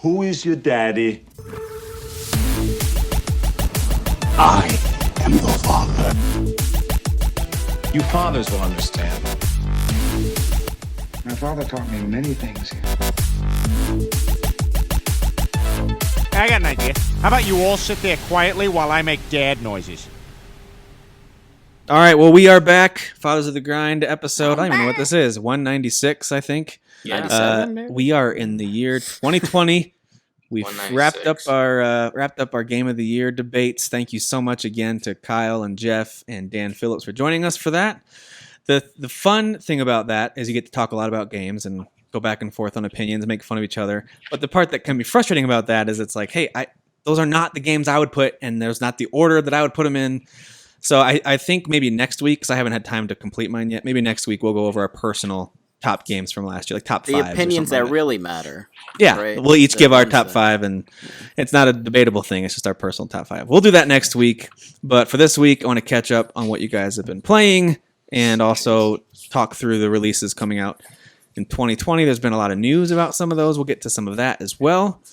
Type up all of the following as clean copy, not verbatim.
Who is your daddy? I am your father. You fathers will understand. My father taught me many things. I got an idea. How about you all sit there quietly while I make dad noises? All right, well, we are back. Fathers of the Grind episode. I don't even know what this is. 196, I think. 97, maybe? We are in the year 2020. We've wrapped up our Game of the Year debates. Thank you so much again to Kyle and Jeff and Dan Phillips for joining us for that. The fun thing about that is you get to talk a lot about games and go back and forth on opinions, make fun of each other. But the part that can be frustrating about that is it's like, hey, those are not the games I would put, and there's not the order that I would put them in. So I think maybe next week, because I haven't had time to complete mine yet, maybe next week we'll go over our personal top games from last year, like top 5. The opinions that really matter. Yeah, right? we'll each give our top 5, and it's not a debatable thing. It's just our personal top 5. We'll do that next week. But for this week, I want to catch up on what you guys have been playing and also talk through the releases coming out in 2020. There's been a lot of news about some of those. We'll get to some of that as well.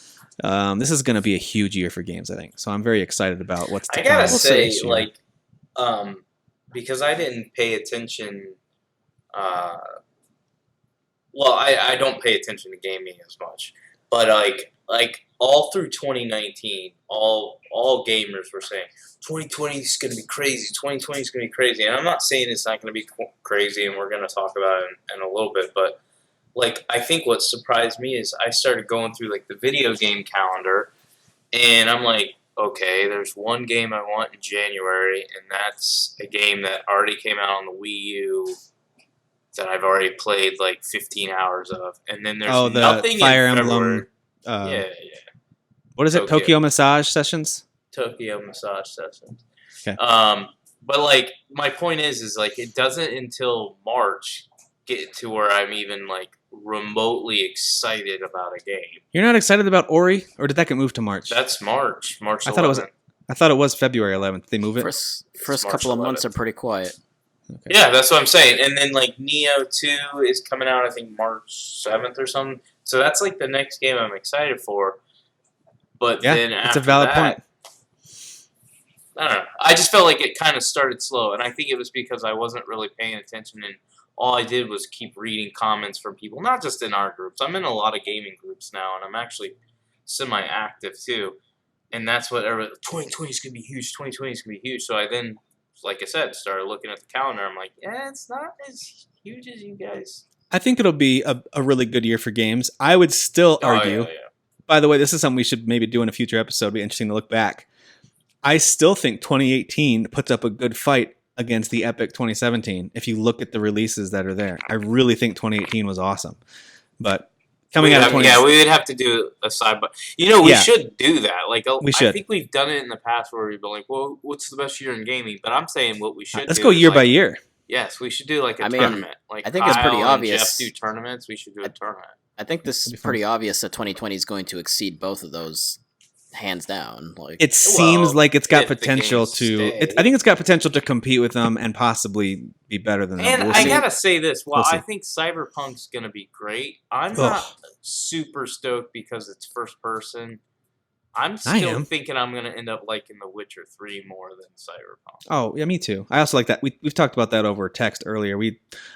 This is going to be a huge year for games, I think. So I'm very excited about what's to come. I gotta say, because I didn't pay attention. I don't pay attention to gaming as much, but like all through 2019, all gamers were saying 2020 is going to be crazy. 2020 is going to be crazy, and I'm not saying it's not going to be crazy, and we're going to talk about it in a little bit, but like I think what surprised me is I started going through like the video game calendar, and I'm like, okay, there's one game I want in January, and that's a game that already came out on the Wii U that I've already played like 15 hours of. And then there's nothing Fire in Emblem. February. What is it? Tokyo Massage Sessions? Tokyo Massage Sessions. Okay. But like my point is like it doesn't until March get to where I'm even like remotely excited about a game. You're not excited about Ori, or did that get moved to March? That's March. March 11th. I thought it was February 11th. Did they move it? First couple of months are pretty quiet. Okay. Yeah, that's what I'm saying. And then like Neo 2 is coming out, I think March 7th or something. So that's like the next game I'm excited for. But then after it's a valid point. I don't know. I just felt like it kind of started slow, and I think it was because I wasn't really paying attention, and all I did was keep reading comments from people, not just in our groups. I'm in a lot of gaming groups now, and I'm actually semi-active too. And that's what 2020 is going to be huge. 2020 is going to be huge. So I then, like I said, started looking at the calendar. I'm like, yeah, it's not as huge as you guys. I think it'll be a really good year for games. I would still argue. Yeah. By the way, this is something we should maybe do in a future episode. It'd be interesting to look back. I still think 2018 puts up a good fight against the epic 2017 if you look at the releases that are there. I really think 2018 was awesome. But coming out of 20... Yeah, we would have to do a side by. We should do that. Like we should. I think we've done it in the past where we've been like, well, what's the best year in gaming? But I'm saying what we should Let's go year by year. Yes, we should do like a tournament. Like I think it's pretty obvious. Jeff do tournaments. We should do a tournament. I think this is pretty obvious that 2020 is going to exceed both of those hands down. Like it seems like it's got potential to. I think it's got potential to compete with them and possibly be better than them. And I gotta say this: while I think Cyberpunk's gonna be great, I'm not super stoked because it's first person. I'm still thinking I'm gonna end up liking The Witcher 3 more than Cyberpunk. Oh yeah, me too. I also like that. We've talked about that over text earlier.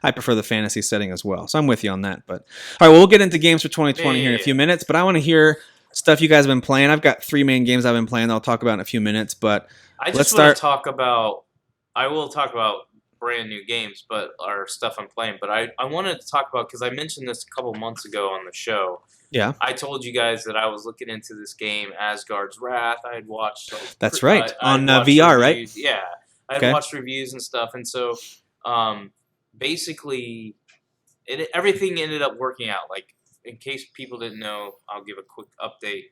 I prefer the fantasy setting as well, so I'm with you on that. But all right, well, we'll get into games for 2020 here in a few minutes. But I want to hear stuff you guys have been playing. I've got 3 main games I've been playing that I'll talk about in a few minutes, but let's start. I will talk about brand new games, or stuff I'm playing, but I wanted to talk about, because I mentioned this a couple months ago on the show. Yeah. I told you guys that I was looking into this game, Asgard's Wrath. I had watched... That's right. On VR, reviews. right? Yeah. I had watched reviews and stuff, and so basically everything ended up working out. Like, in case people didn't know, I'll give a quick update.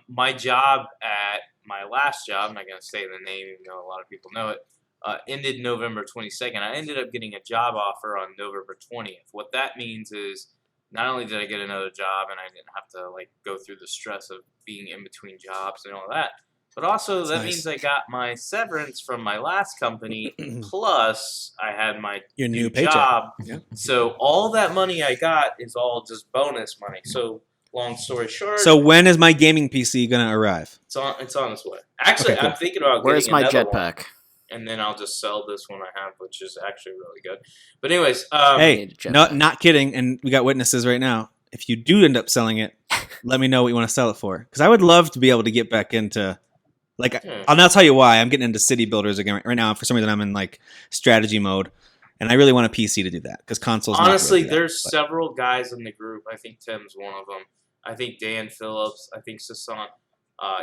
My job at my last job, I'm not going to say the name even though a lot of people know it, ended November 22nd. I ended up getting a job offer on November 20th. What that means is not only did I get another job and I didn't have to like go through the stress of being in between jobs and all that, but also that means I got my severance from my last company, plus I had my new job. Yeah. So all that money I got is all just bonus money. So long story short, So when is my gaming PC gonna arrive? it's on its way. Actually, Okay, cool. I'm thinking about Where's getting my another one, jetpack? and then I'll just sell this one I have, which is actually really good. But anyways, Hey, need a no, jetpack. not kidding. And we got witnesses right now. If you do end up selling it, let me know what you want to sell it for. Because I would love to be able to get back into, like, I'll now tell you why I'm getting into city builders again right now. For some reason, I'm in like strategy mode, and I really want a PC to do that because consoles. honestly, not really there's several guys in the group. I think Tim's one of them. I think Dan Phillips. I think Sasan.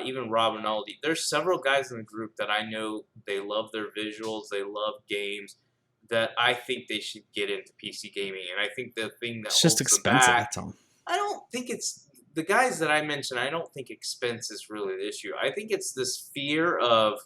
Even Rob Rinaldi. There's several guys in the group that I know they love their visuals, they love games, that I think they should get into PC gaming. And I think the thing that It's just holds them expensive. back, That's all. I don't think it's the guys that I mentioned. I don't think expense is really the issue. I think it's this fear of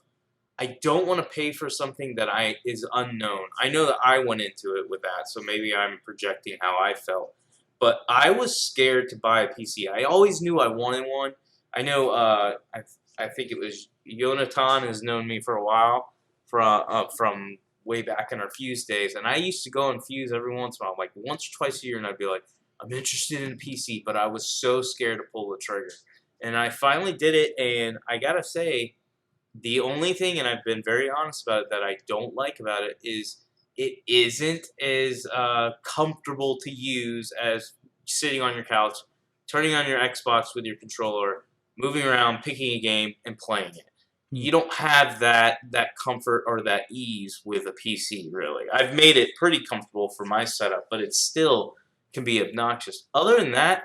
I don't want to pay for something that is unknown. I know that I went into it with that, so maybe I'm projecting how I felt. But I was scared to buy a PC. I always knew I wanted one. I know. I think it was Jonathan has known me for a while from way back in our Fuse days, and I used to go and Fuse every once in a while, like once or twice a year, and I'd be like, I'm interested in a PC, but I was so scared to pull the trigger. And I finally did it, and I gotta say, the only thing, and I've been very honest about it, that I don't like about it is it isn't as comfortable to use as sitting on your couch, turning on your Xbox with your controller, moving around, picking a game, and playing it. You don't have that comfort or that ease with a PC, really. I've made it pretty comfortable for my setup, but it still can be obnoxious. Other than that,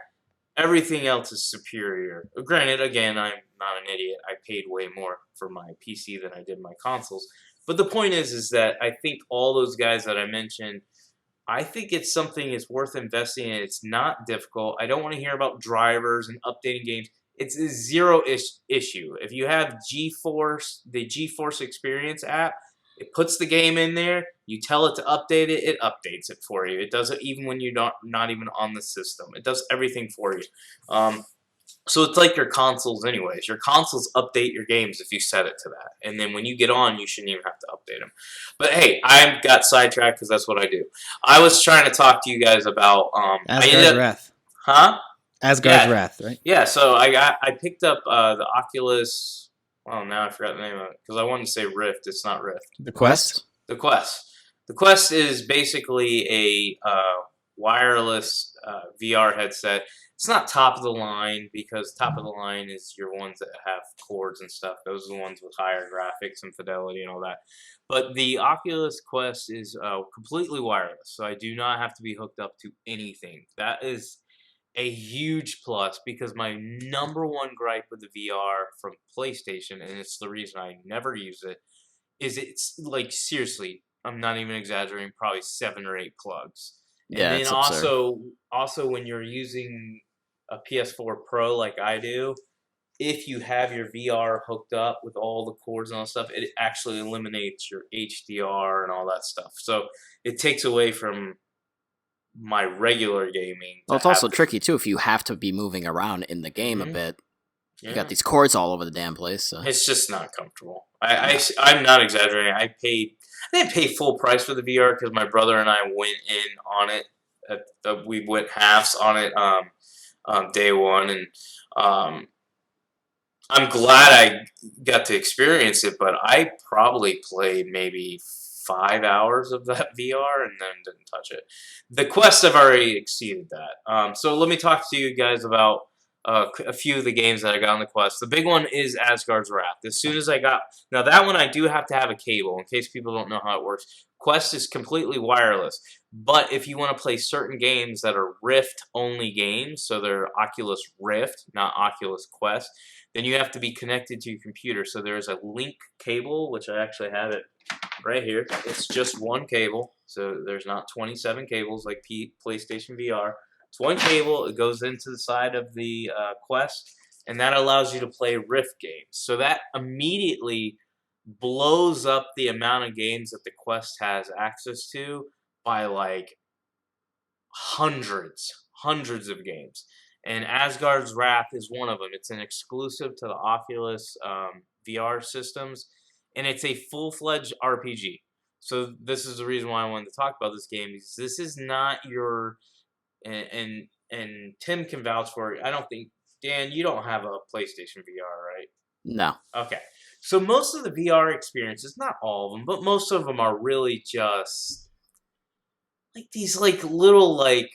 everything else is superior. Granted, again, I'm not an idiot. I paid way more for my PC than I did my consoles. But the point is that I think all those guys that I mentioned, I think it's something that's worth investing in. It's not difficult. I don't want to hear about drivers and updating games. It's a zero issue. If you have GeForce, the GeForce Experience app, it puts the game in there. You tell it to update it, it updates it for you. It does it even when you're not even on the system. It does everything for you. So it's like your consoles anyways. Your consoles update your games if you set it to that. And then when you get on, you shouldn't even have to update them. But hey, I got sidetracked because that's what I do. I was trying to talk to you guys about... Asgard's Wrath. Huh? Asgard's Wrath, right? Yeah, so I picked up the Oculus... Oh, now I forgot the name of it. Because I wanted to say Rift. It's not Rift. The Quest? The Quest. The Quest is basically a wireless VR headset. It's not top of the line because top of the line is your ones that have cords and stuff. Those are the ones with higher graphics and fidelity and all that. But the Oculus Quest is completely wireless, so I do not have to be hooked up to anything. That is a huge plus because my number one gripe with the VR from PlayStation, and it's the reason I never use it, is it's like seriously, I'm not even exaggerating, probably 7 or 8 plugs. Yeah, And it's then absurd. also when you're using a PS4 Pro like I do, if you have your VR hooked up with all the cords and all that stuff, it actually eliminates your HDR and all that stuff. So it takes away from my regular gaming. Well, it's also tricky too if you have to be moving around in the game a bit. Yeah. You got these cords all over the damn place. So. It's just not comfortable. I'm not exaggerating. I didn't pay full price for the VR because my brother and I went in on it. We went halves on it day one, and I'm glad I got to experience it. But I probably played maybe 5 hours of that VR and then didn't touch it. The Quest have already exceeded that. So let me talk to you guys about a few of the games that I got on the Quest. The big one is Asgard's Wrath. As soon as I got... Now, that one I do have to have a cable, in case people don't know how it works. Quest is completely wireless. But if you want to play certain games that are Rift-only games, so they're Oculus Rift, not Oculus Quest, then you have to be connected to your computer. So there's a link cable, which I actually have it right here. It's just one cable, so there's not 27 cables like PlayStation VR. It's one cable. It goes into the side of the Quest, and that allows you to play Rift games. So that immediately blows up the amount of games that the Quest has access to by like hundreds of games. And Asgard's Wrath is one of them. It's an exclusive to the Oculus VR systems, and it's a full-fledged RPG. So this is the reason why I wanted to talk about this game, because this is not your... And and Tim can vouch for it. I don't think Dan, you don't have a PlayStation VR, right? No. Okay. So most of the VR experiences, not all of them, but most of them are really just like these like little like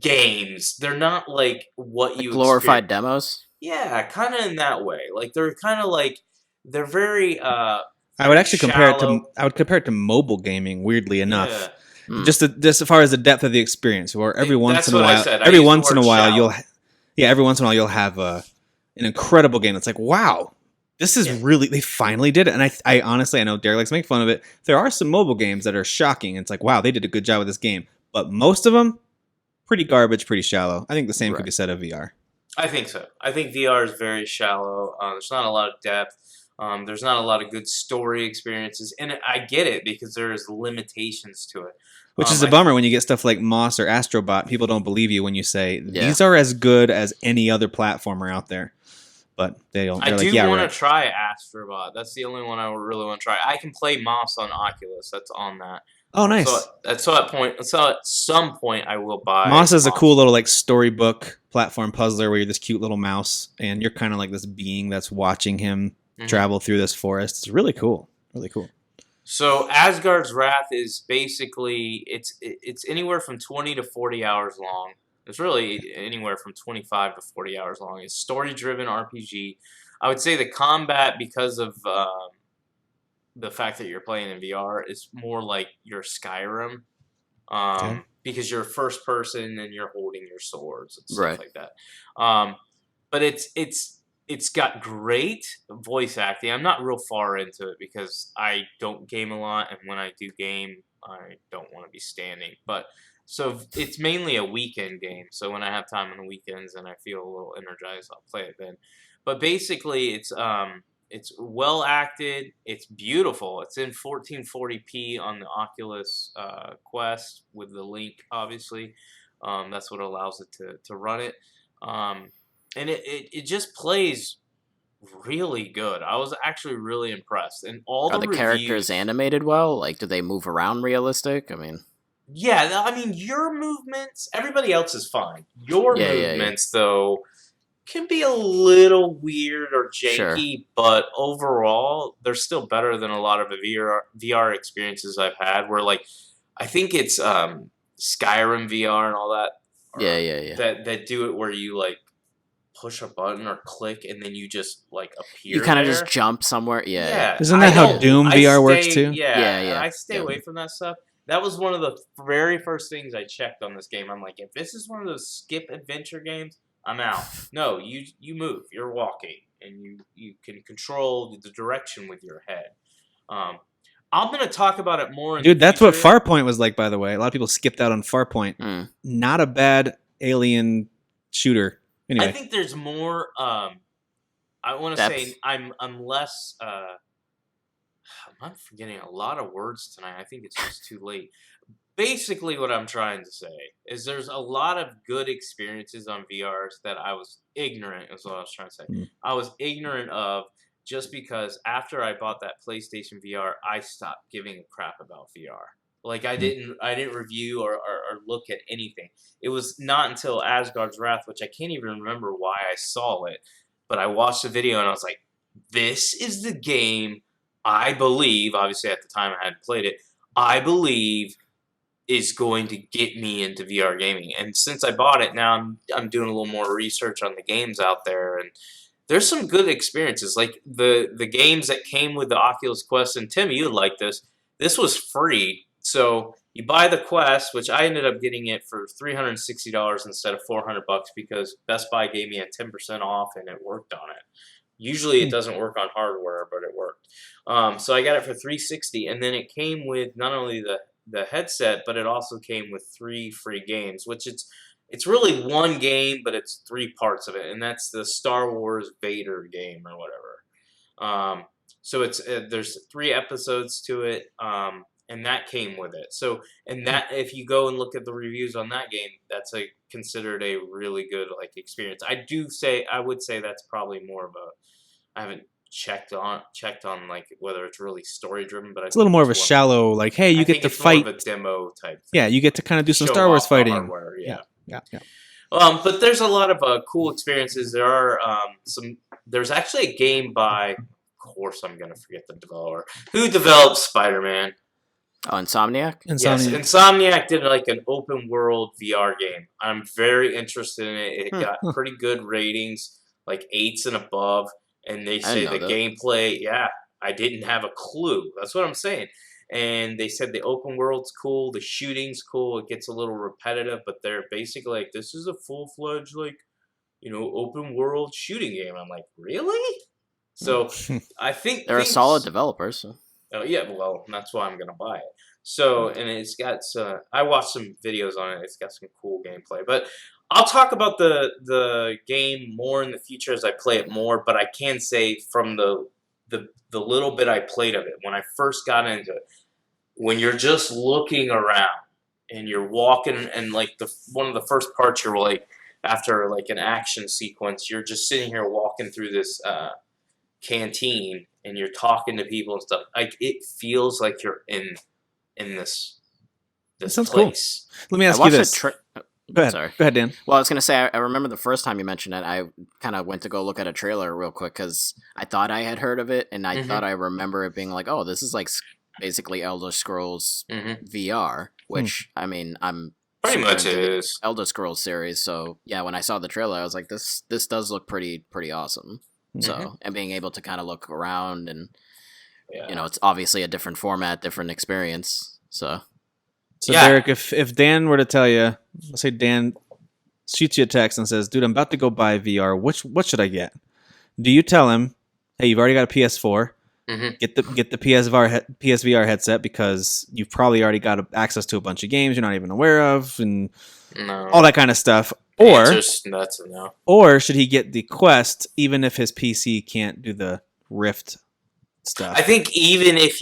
games. They're not like what Like you glorified experience. demos? Yeah, kind of in that way. Like they're kind of like they're very I would actually compare it to shallow. mobile gaming. Weirdly enough, Yeah. Hmm. just as far as the depth of the experience, where every once That's in a what I while, said. I every used the once in a word while shallow. every once in a while you'll have an incredible game. It's like, wow, this is Yeah. really, they finally did it. And I honestly, I know Derek likes to make fun of it. There are some mobile games that are shocking. It's like, wow, they did a good job with this game. But most of them, pretty garbage, pretty shallow. I think the same could be said of VR. I think so. I think VR is very shallow. There's not a lot of depth. There's not a lot of good story experiences, and I get it because there's limitations to it. Which is a bummer when you get stuff like Moss or Astrobot. People don't believe you when you say these are as good as any other platformer out there. But they don't. I They're do like, yeah, want right. to try Astrobot. That's the only one I really want to try. I can play Moss on Oculus. That's on that. Oh, nice. So at some point I will buy. Moss is a cool little like storybook platform puzzler where you're this cute little mouse and you're kind of like this being that's watching him travel through this forest. It's really cool. Really cool. So Asgard's Wrath is basically it's anywhere from 20 to 40 hours long. It's really anywhere from 25 to 40 hours long. It's story-driven RPG. I would say the combat, because of the fact that you're playing in VR, is more like your Skyrim, because you're first person and you're holding your swords and stuff like that. But it's got great voice acting. I'm not real far into it because I don't game a lot, and when I do game, I don't want to be standing. But so it's mainly a weekend game. So when I have time on the weekends and I feel a little energized, I'll play it then. But basically, it's well acted. It's beautiful. It's in 1440p on the Oculus Quest with the link, obviously. That's what allows it to run it. And it just plays really good. I was actually really impressed. And all Are the characters animated well? Like, do they move around realistic? I mean... Yeah, I mean, your movements, everybody else is fine. Your movements, though, can be a little weird or janky, but overall, they're still better than a lot of the VR experiences I've had, where, like, I think it's Skyrim VR and all that. That do it where you, like, push a button or click, and then you just, like, appear You kind of just jump somewhere? Yeah. Isn't that how Doom VR works, too? Yeah. I stay away from that stuff. That was one of the very first things I checked on this game. I'm like, if this is one of those skip adventure games, I'm out. No, you move. You're walking, and you can control the direction with your head. I'm going to talk about it more in Dude, the that's what future. Farpoint was like, by the way. A lot of people skipped out on Farpoint. Not a bad alien shooter. Anyway. I think there's more... I want to say I'm less... I'm forgetting a lot of words tonight. I think it's just too late. Basically, what I'm trying to say is there's a lot of good experiences on VRs that I was ignorant, is what I was trying to say. I was ignorant of just because after I bought that PlayStation VR, I stopped giving a crap about VR. Like, I didn't review or look at anything. It was not until Asgard's Wrath, which I can't even remember why I saw it, but I watched the video and I was like, this is the game I believe, obviously at the time I hadn't played it, I believe is going to get me into VR gaming. And since I bought it, now I'm doing a little more research on the games out there, and there's some good experiences. Like the games that came with the Oculus Quest, and Tim, you would like this. This was free. So you buy the Quest, which I ended up getting it for $360 instead of $400 because Best Buy gave me a 10% off and it worked on it. Usually it doesn't work on hardware, but it worked. So I got it for $360, and then it came with not only the headset, but it also came with 3 free games, which it's really one game, but it's 3 parts of it, and that's the Star Wars Vader game or whatever. So it's there's 3 episodes to it, and that came with it. So, and that if you go and look at the reviews on that game, that's considered a really good experience. I would say that's probably more of a. I haven't checked on like whether it's really story driven, but It's a little more of a shallow, like, hey, you get to fight. More of a demo type. Yeah, you get to kind of do some Star Wars fighting. Hardware, yeah. Yeah. But there's a lot of cool experiences. There are There's actually a game by, of course, I'm gonna forget the developer who developed Spider-Man. Oh, Insomniac? Yes, Insomniac did like an open world VR game. I'm very interested in it. It got pretty good ratings, like 8s and above. And they say the gameplay, I didn't have a clue. That's what I'm saying. And they said the open world's cool, the shooting's cool. It gets a little repetitive, but they're basically like, this is a full-fledged, like, open world shooting game. I'm like, really? So I think they're a solid developer. So. Oh yeah, well, that's why I'm gonna buy it. So, and it's got I watched some videos on it. It's got some cool gameplay, but I'll talk about the game more in the future as I play it more. But I can say from the little bit I played of it when I first got into it, when you're just looking around and you're walking, and like one of the first parts, you're like after like an action sequence, you're just sitting here walking through this canteen. And you're talking to people and stuff. Like it feels like you're in this sounds place. Cool. Let me ask you this. Go ahead. Sorry. Go ahead, Dan. Well, I was gonna say I remember the first time you mentioned it. I kind of went to go look at a trailer real quick because I thought I had heard of it, and I thought I remember it being like, oh, this is like basically Elder Scrolls VR, which I mean, I'm pretty much it is Elder Scrolls series. So yeah, when I saw the trailer, I was like, this does look pretty awesome. So, and being able to kind of look around and, it's obviously a different format, different experience. So Derek, if Dan were to tell you, let's say Dan shoots you a text and says, dude, I'm about to go buy VR. What should I get? Do you tell him, hey, you've already got a PS4, get the PSVR headset because you've probably already got access to a bunch of games you're not even aware of and all that kind of stuff. Or should he get the Quest even if his PC can't do the Rift stuff? I think even if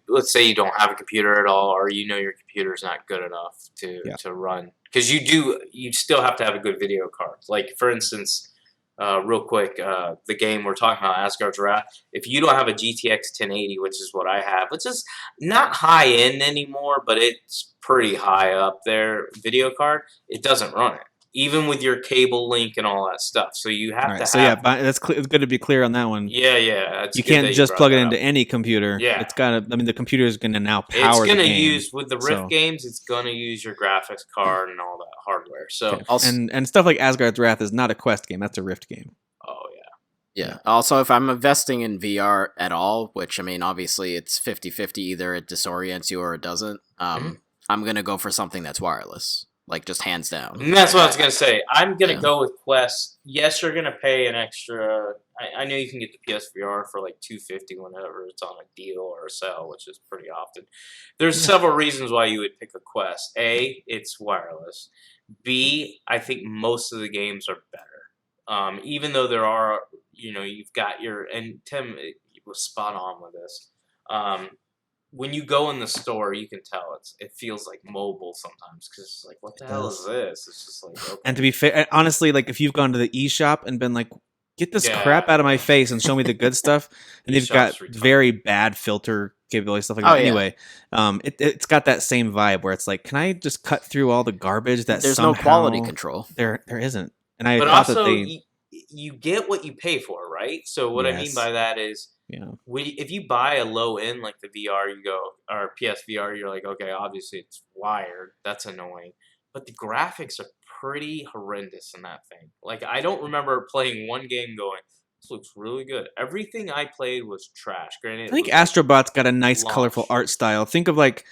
let's say you don't have a computer at all, or your computer's not good enough to run, because you still have to have a good video card. Like for instance, real quick, the game we're talking about, Asgard's Wrath. If you don't have a GTX 1080, which is what I have, which is not high end anymore, but it's pretty high up there, video card, it doesn't run it. Even with your cable link and all that stuff, so you have to. So that's it's good to be clear on that one. Yeah. You can't just plug it into any computer. Yeah, it's got to. I mean, the computer is going to now power. It's going to use with the Rift games. It's going to use your graphics card and all that hardware. So and stuff like Asgard's Wrath is not a Quest game. That's a Rift game. Oh yeah. Also, if I'm investing in VR at all, which I mean, obviously it's 50-50, either it disorients you or it doesn't. I'm going to go for something that's wireless. Like, just hands down. And that's what I was going to say. I'm going to go with Quest. Yes, you're going to pay an extra. I know you can get the PSVR for like $250 whenever it's on a deal or a sale, which is pretty often. There's several reasons why you would pick a Quest. A, it's wireless. B, I think most of the games are better. Even though there are, you've got your. And Tim was spot on with this. When you go in the store, you can tell it feels like mobile sometimes because it's like, what the hell is this? It's just like, okay. And to be fair, honestly, like if you've gone to the eShop and been like, get this crap out of my face and show me the good stuff, and they've got very bad filter capability, stuff like that. Anyway, it's got that same vibe where it's like, can I just cut through all the garbage that there's no quality control? There isn't. And I but thought also, that you get what you pay for, right? So what I mean by that is, if you buy a low end like the VR, or PSVR, you're like, okay, obviously it's wired. That's annoying. But the graphics are pretty horrendous in that thing. Like, I don't remember playing one game going, this looks really good. Everything I played was trash. Granted, I think Astrobot's got a nice, colorful art style. Think of the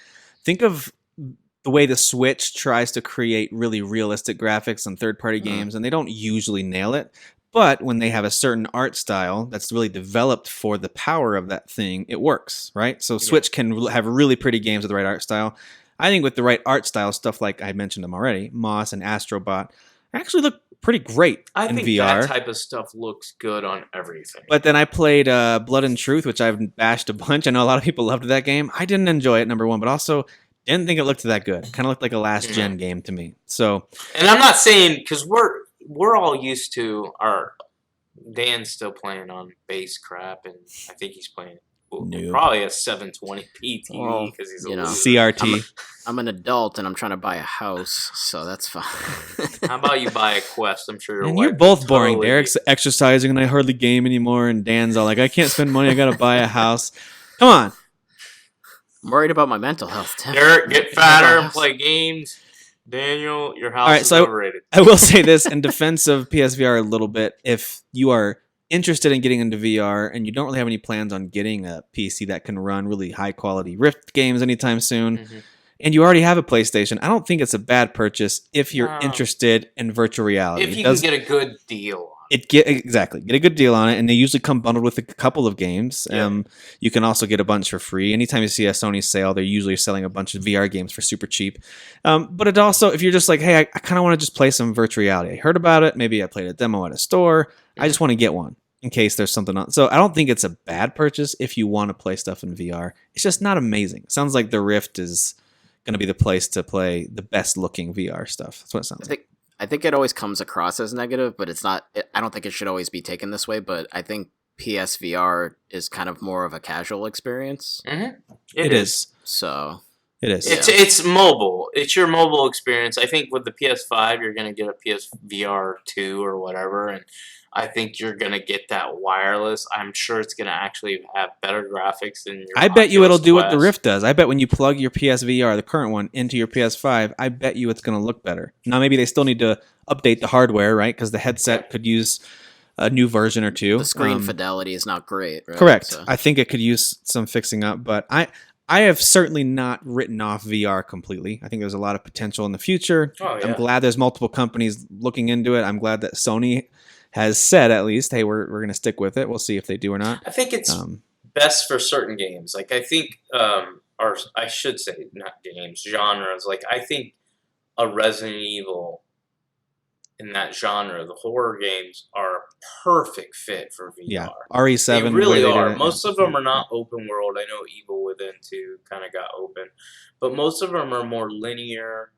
way the Switch tries to create really realistic graphics on third-party games, and they don't usually nail it. But when they have a certain art style that's really developed for the power of that thing, it works, right? So Switch can have really pretty games with the right art style. I think with the right art style, stuff like I mentioned them already, Moss and Astrobot, actually look pretty great in VR. I think that type of stuff looks good on everything. But then I played Blood and Truth, which I've bashed a bunch. I know a lot of people loved that game. I didn't enjoy it, number one, but also didn't think it looked that good. It kind of looked like a last-gen game to me. So, and I'm not saying, because we're all used to Dan's still playing on base crap, and I think he's playing Noob. probably a 720p TV Well, because he's a you know. loser. CRT. I'm an adult and I'm trying to buy a house, so that's fine. How about you buy a Quest? I'm sure your And wife you're both would boring. totally Derek's exercising and I hardly game anymore, and Dan's all like, I can't spend money, I gotta buy a house. Come on. I'm worried about my mental health, Tim. Derek, get fatter and play games. Daniel, your house Alright, is so overrated. I will say this in defense of PSVR a little bit. If you are interested in getting into VR and you don't really have any plans on getting a PC that can run really high quality Rift games anytime soon, and you already have a PlayStation, I don't think it's a bad purchase if you're interested in virtual reality. If you can get a good deal on it. Get a good deal on it, and they usually come bundled with a couple of games. Yeah. You can also get a bunch for free. Anytime you see a Sony sale, they're usually selling a bunch of VR games for super cheap. But it also, if you're just like, hey, I kind of want to just play some virtual reality. I heard about it. Maybe I played a demo at a store. I just want to get one in case there's something on. So I don't think it's a bad purchase if you want to play stuff in VR. It's just not amazing. It sounds like the Rift is going to be the place to play the best looking VR stuff. That's what it sounds like. I think it always comes across as negative, but it's not. I don't think it should always be taken this way. But I think PSVR is kind of more of a casual experience. It is. So it is. It's mobile. It's your mobile experience. I think with the PS5, you're going to get a PSVR 2 or whatever, and I think you're going to get that wireless. I'm sure it's going to actually have better graphics than your I bet you Oculus it'll do what the Quest. Rift does. I bet when you plug your PSVR, the current one, into your PS5, I bet you it's going to look better. Now, maybe they still need to update the hardware, right? Because the headset could use a new version or two. the screen fidelity is not great, right? Correct. So. I think it could use some fixing up, but I have certainly not written off VR completely. I think there's a lot of potential in the future. Oh, yeah. I'm glad there's multiple companies looking into it. I'm glad that Sony has said at least, hey, we're going to stick with it. We'll see if they do or not. I think it's best for certain games. Like, I think, or I should say, not games, genres. Like, I think a Resident Evil in that genre, the horror games, are a perfect fit for VR. Yeah, RE7. They really the way are. did it, Most of them are not open world. I know Evil Within 2 kind of got open. But most of them are more linear.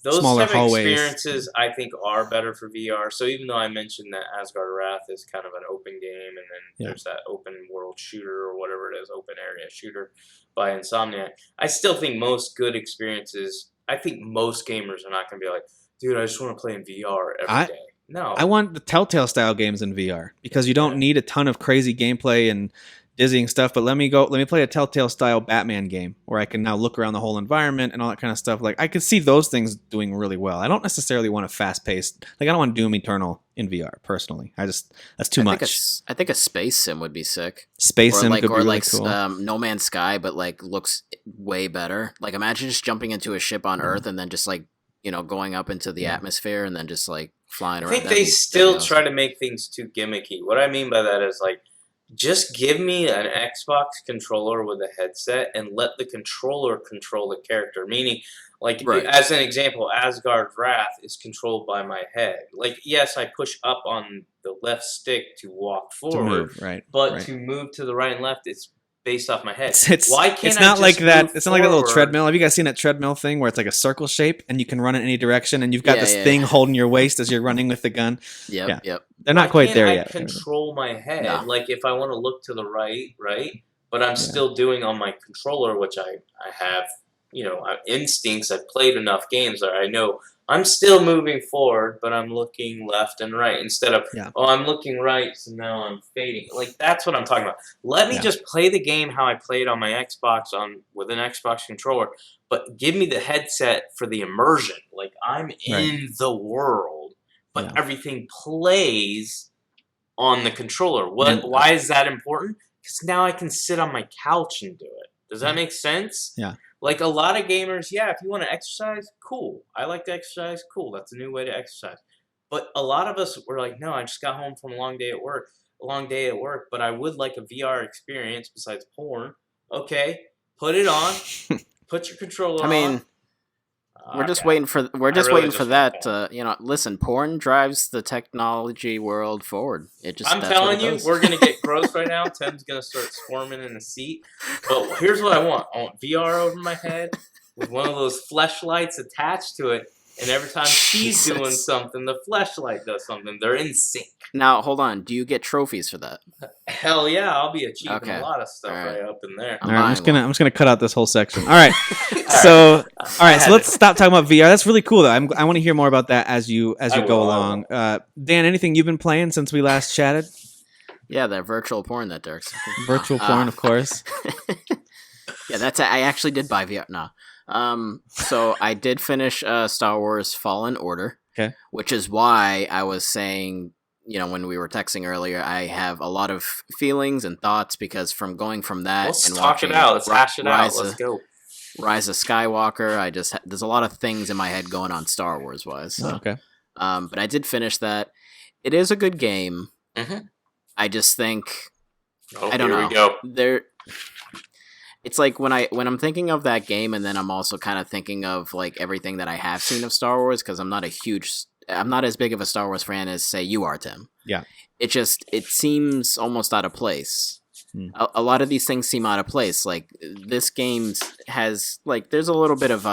Those smaller type of hallways. experiences, I think, are better for VR. So even though I mentioned that Asgard Wrath is kind of an open game, and then there's that open world shooter or whatever it is, open area shooter by Insomniac, I still think most good experiences, I think most gamers are not going to be like, dude, I just want to play in VR every day. No. I want the Telltale style games in VR because you don't need a ton of crazy gameplay and dizzying stuff, but let me play a Telltale style Batman game where I can now look around the whole environment and all that kind of stuff. Like, I could see those things doing really well. I don't necessarily want a fast paced, like, I don't want Doom Eternal in VR personally. That's too much. I think a space sim would be sick. Space sim could be really like cool. No Man's Sky, but like looks way better. Like, imagine just jumping into a ship on Earth and then just like, going up into the atmosphere and then just like flying around. I think they still try to make things too gimmicky. What I mean by that is, like, just give me an Xbox controller with a headset and let the controller control the character. Meaning, like, as an example, Asgard Wrath is controlled by my head. Like, yes, I push up on the left stick to walk forward, but to move to the right and left, it's based off my head. Why can't it's not like that? It's not like that little forward? treadmill. Have you guys seen that treadmill thing where it's like a circle shape and you can run in any direction and you've got this thing holding your waist as you're running with the gun? Yep. They're not quite there yet. Control my head. No. Like, if I want to look to the right, but I'm still doing on my controller, which I have, instincts. I've played enough games that I know I'm still moving forward, but I'm looking left and right instead of, I'm looking right, so now I'm fading. Like, that's what I'm talking about. Let me just play the game how I played on my Xbox with an Xbox controller, but give me the headset for the immersion. Like, I'm in the world, but everything plays on the controller. Why is that important? Because now I can sit on my couch and do it. Does that make sense? Yeah. Like, a lot of gamers, if you want to exercise, cool. I like to exercise, cool. That's a new way to exercise. But a lot of us were like, no, I just got home from a long day at work, but I would like a VR experience besides porn. Okay, put it on. Put your controller on. I mean, we're just waiting for that. Listen, porn drives the technology world forward. I'm telling you, we're gonna get gross right now. Tim's gonna start squirming in the seat. But here's what I want: VR over my head with one of those fleshlights attached to it, And every time she's doing Jesus. something, the fleshlight does something. They're in sync. Now, hold on. Do you get trophies for that? Hell yeah, I'll be achieving Okay. a lot of stuff All right. right up in there. All right, I'm buying just gonna cut out this whole section. All right, so let's stop talking about VR. That's really cool though. I want to hear more about that as you go along. Dan, anything you've been playing since we last chatted? Yeah, that virtual porn that Derek's. Virtual porn, of course. Yeah, I actually did buy VR. No. So I did finish Star Wars Fallen Order. Okay. Which is why I was saying, when we were texting earlier, I have a lot of feelings and thoughts because from going from that Let's and talk watching it out. Let's hash it out. Rise Let's go. Rise of Skywalker, there's a lot of things in my head going on Star Wars wise. So. Okay. But I did finish that. It is a good game. Mm-hmm. I just think I don't here know. We go. It's like when I'm thinking of that game, and then I'm also kind of thinking of like everything that I have seen of Star Wars because I'm not as big of a Star Wars fan as say you are, Tim. Yeah. It seems almost out of place. A lot of these things seem out of place. Like this game has like there's a little bit of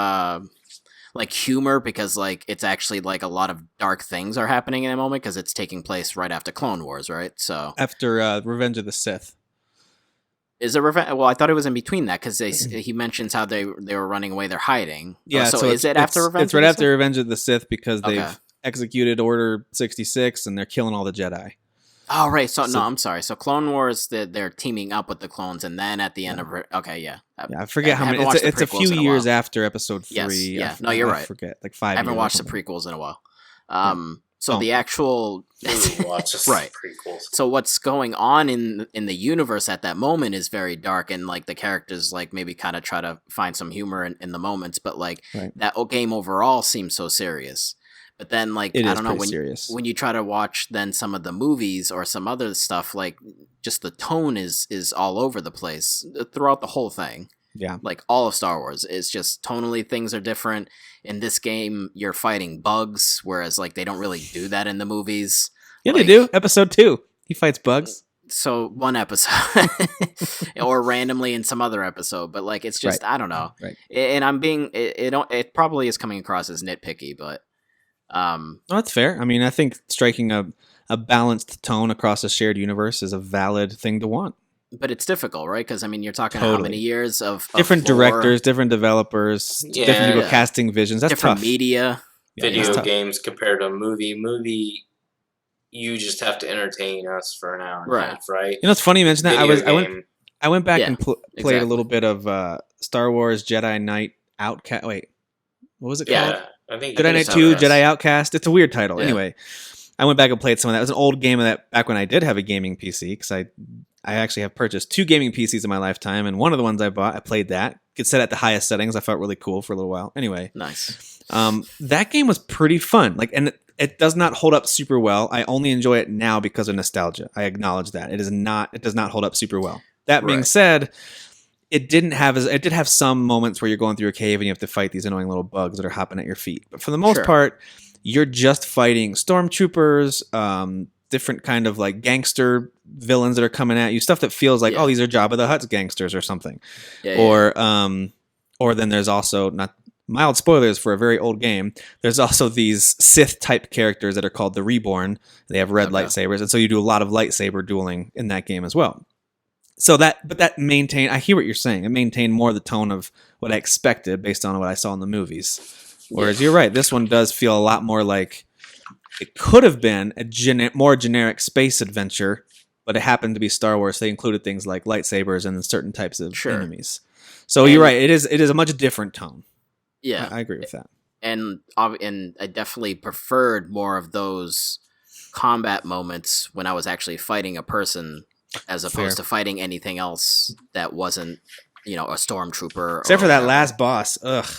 like humor because like it's actually like a lot of dark things are happening in a moment because it's taking place right after Clone Wars, right? So after Revenge of the Sith. Is it revenge? Well, I thought it was in between that because he mentions how they were running away, they're hiding. Yeah, so is it after Revenge? It's right after Revenge of the Sith because Okay. they've executed Order 66 and they're killing all the Jedi. Oh, right. So no, I'm sorry. So Clone Wars, they're teaming up with the clones, and then at the end of it, okay, yeah. Yeah, I forget how many. haven't watched the It's a prequels few in a years while. after Episode 3. Yes, yeah. No, you're right. I forget, like 5 years. I haven't watched the prequels in a while. So the actual Watch right. prequels. So what's going on in the universe at that moment is very dark, and like the characters like maybe kind of try to find some humor in the moments, but like that game overall seems so serious. But then like I don't know when you try to watch then some of the movies or some other stuff, like just the tone is all over the place throughout the whole thing. Yeah. Like all of Star Wars is just tonally things are different. In this game, you're fighting bugs, whereas like they don't really do that in the movies. Yeah, like, they do. Episode 2, he fights bugs. So one episode, or randomly in some other episode, but like it's just I don't know. Right. And I'm being it probably is coming across as nitpicky, but no, that's fair. I mean, I think striking a balanced tone across a shared universe is a valid thing to want. But it's difficult, right? Because I mean, you're talking how many years of different lore, directors, different developers, different people casting visions. That's different tough. media, Video games compared to a movie. Movie, you just have to entertain us for an hour and a half, right? You know, it's funny you mentioned that. I went back and played a little bit of Star Wars Jedi Knight Outcast. Wait, what was it called? I think Jedi Knight 2, Jedi Outcast. It's a weird title. Yeah. Anyway, I went back and played some of that. It was an old game of that back when I did have a gaming PC because I actually have purchased 2 gaming PCs in my lifetime, and one of the ones I bought, I played that. It's set at the highest settings. I felt really cool for a little while. Anyway, nice. That game was pretty fun. Like, and it does not hold up super well. I only enjoy it now because of nostalgia. I acknowledge that. It does not hold up super well. That being said, it did have some moments where you're going through a cave and you have to fight these annoying little bugs that are hopping at your feet. But for the most part, you're just fighting stormtroopers, different kind of like gangster villains that are coming at you, stuff that feels like, oh, these are Jabba the Hutt's gangsters or something. Or then there's also, not mild spoilers for a very old game, there's also these Sith type characters that are called the Reborn. They have red lightsabers, and so you do a lot of lightsaber dueling in that game as well. So that maintained, I hear what you're saying, it maintained more the tone of what I expected based on what I saw in the movies. Whereas you're right, this one does feel a lot more like it could have been a more generic space adventure, but it happened to be Star Wars. They included things like lightsabers and certain types of enemies. So you're right. It is a much different tone. Yeah, I agree with that. And I definitely preferred more of those combat moments when I was actually fighting a person, as opposed to fighting anything else that wasn't, a stormtrooper. Except for that last boss. Ugh.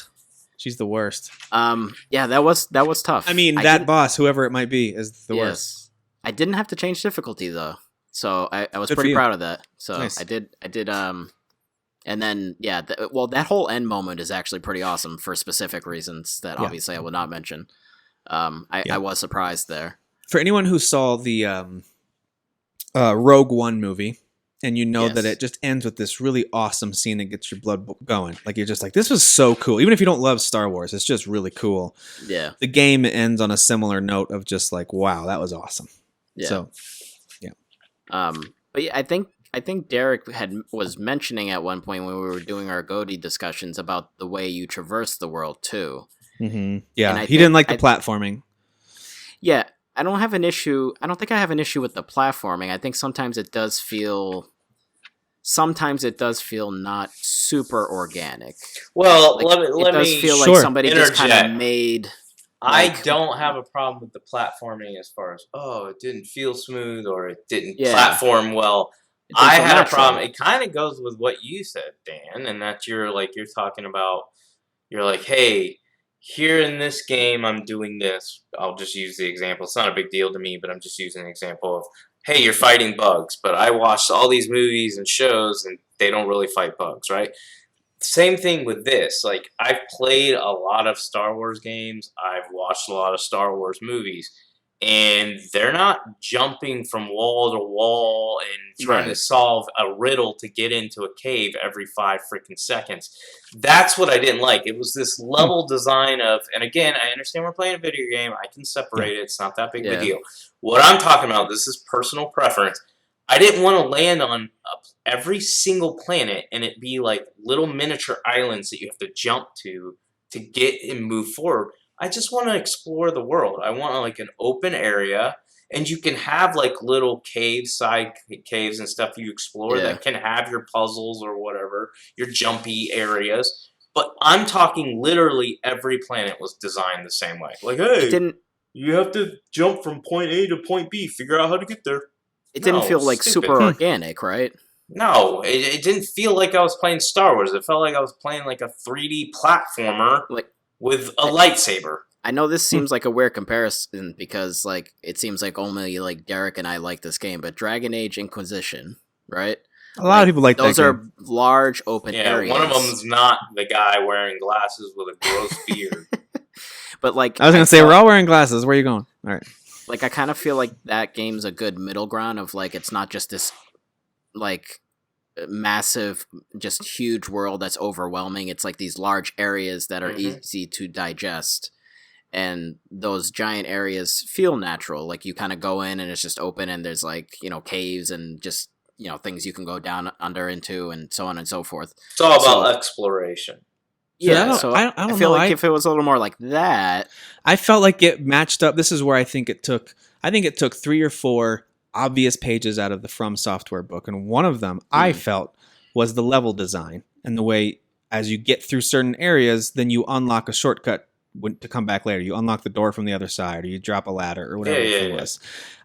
She's the worst. Yeah, that was tough. I mean, that boss, whoever it might be, is the worst. I didn't have to change difficulty though, so I was pretty proud of that. So nice. I did. And then that whole end moment is actually pretty awesome for specific reasons that obviously I will not mention. I was surprised there. For anyone who saw the Rogue One movie, and you know that it just ends with this really awesome scene that gets your blood going. Like you're just like, this was so cool. Even if you don't love Star Wars, it's just really cool. Yeah. The game ends on a similar note of just like, wow, that was awesome. Yeah. So, yeah. But yeah, I think Derek was mentioning at one point when we were doing our Goaty discussions about the way you traverse the world too. Mm-hmm. Yeah, he didn't like the platforming. Yeah, I don't have an issue. I don't think I have an issue with the platforming. I think sometimes it does feel not super organic. Well, like, let me feel like somebody interject. just kind of made. I don't have a problem with the platforming as far as it didn't feel smooth or it didn't platform well. I had a problem. It kind of goes with what you said, Dan, and that you're talking about. You're like, hey, here in this game, I'm doing this. I'll just use the example. It's not a big deal to me, but I'm just using an example of, hey, you're fighting bugs. But I watched all these movies and shows, and they don't really fight bugs, right? Same thing with this. Like, I've played a lot of Star Wars games. I've watched a lot of Star Wars movies. And they're not jumping from wall to wall and trying to solve a riddle to get into a cave every 5 freaking seconds. That's what I didn't like. It was this level design of, and again, I understand we're playing a video game. I can separate it. It's not that big of a deal. What I'm talking about, this is personal preference. I didn't want to land on every single planet and it be like little miniature islands that you have to jump to get and move forward. I just want to explore the world. I want like an open area, and you can have like little caves, side caves and stuff you explore that can have your puzzles or whatever, your jumpy areas. But I'm talking literally every planet was designed the same way. Like, hey, you have to jump from point A to point B, figure out how to get there. It didn't feel like super organic, right? No, it didn't feel like I was playing Star Wars. It felt like I was playing like a 3D platformer. With a lightsaber. I know this seems like a weird comparison because, like, it seems like only like Derek and I like this game, but Dragon Age Inquisition, right? A lot of people like those that are game. large open areas. One of them's not the guy wearing glasses with a gross beard. But like, I was gonna say we're all wearing glasses. Where are you going? All right. Like, I kind of feel like that game's a good middle ground of like it's not just this like massive, just huge world that's overwhelming. It's like these large areas that are easy to digest, and those giant areas feel natural. Like you kind of go in and it's just open, and there's like, you know, caves and just, you know, things you can go down under into, and so on and so forth. It's all about exploration. Yeah, so I feel like if it was a little more like that, I felt like it matched up. This is where I think it took 3 or 4 obvious pages out of the From Software book, and one of them I felt was the level design and the way as you get through certain areas, then you unlock a shortcut to come back later. You unlock the door from the other side, or you drop a ladder, or whatever it was.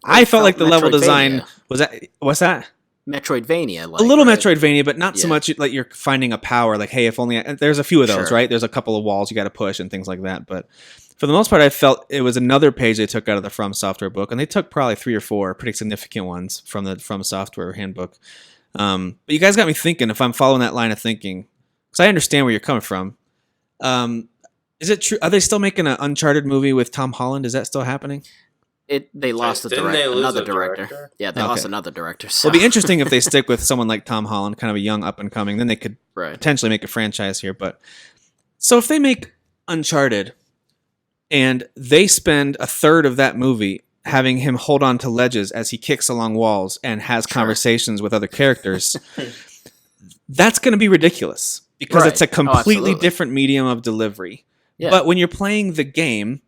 I felt like the level design was that. What's that? Metroidvania, like, a little Metroidvania, but not so much like you're finding a power. Like, hey, if only there's a few of those, right? There's a couple of walls you got to push and things like that, but. For the most part, I felt it was another page they took out of the From Software book, and they took probably 3 or 4 pretty significant ones from the From Software handbook. But you guys got me thinking, if I'm following that line of thinking, because I understand where you're coming from. Is it true? Are they still making an Uncharted movie with Tom Holland? Is that still happening? They lost another director. Yeah, they lost another director. So. It'll be interesting if they stick with someone like Tom Holland, kind of a young up-and-coming. Then they could potentially make a franchise here. But so if they make Uncharted... and they spend a third of that movie having him hold on to ledges as he kicks along walls and has conversations with other characters. That's going to be ridiculous because it's a completely different medium of delivery. Yeah. But when you're playing the game,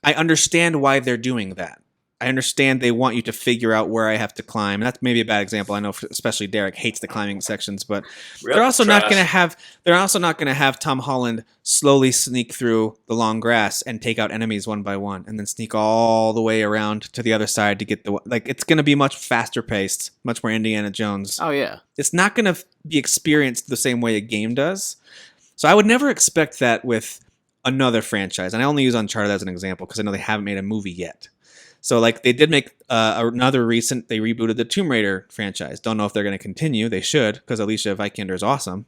I understand why they're doing that. I understand they want you to figure out where I have to climb. That's maybe a bad example. I know, especially Derek hates the climbing sections, but they're also not going to have. They're also not going to have Tom Holland slowly sneak through the long grass and take out enemies one by one, and then sneak all the way around to the other side to get the. Like, it's going to be much faster paced, much more Indiana Jones. Oh yeah, it's not going to be experienced the same way a game does. So I would never expect that with another franchise, and I only use Uncharted as an example because I know they haven't made a movie yet. So, like, they did make another recent... They rebooted the Tomb Raider franchise. Don't know if they're going to continue. They should, because Alicia Vikander is awesome.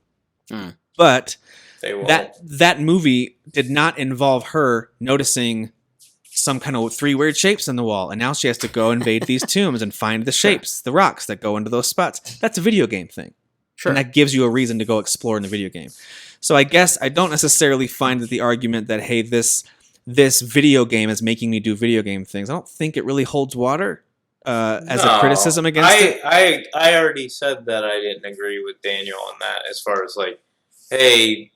But that movie did not involve her noticing some kind of 3 weird shapes in the wall, and now she has to go invade these tombs and find the shapes, the rocks that go into those spots. That's a video game thing. Sure. And that gives you a reason to go explore in the video game. So I guess I don't necessarily find that the argument that, hey, this video game is making me do video game things, I don't think it really holds water as a criticism against it. I already said that I didn't agree with Daniel on that as far as like, hey,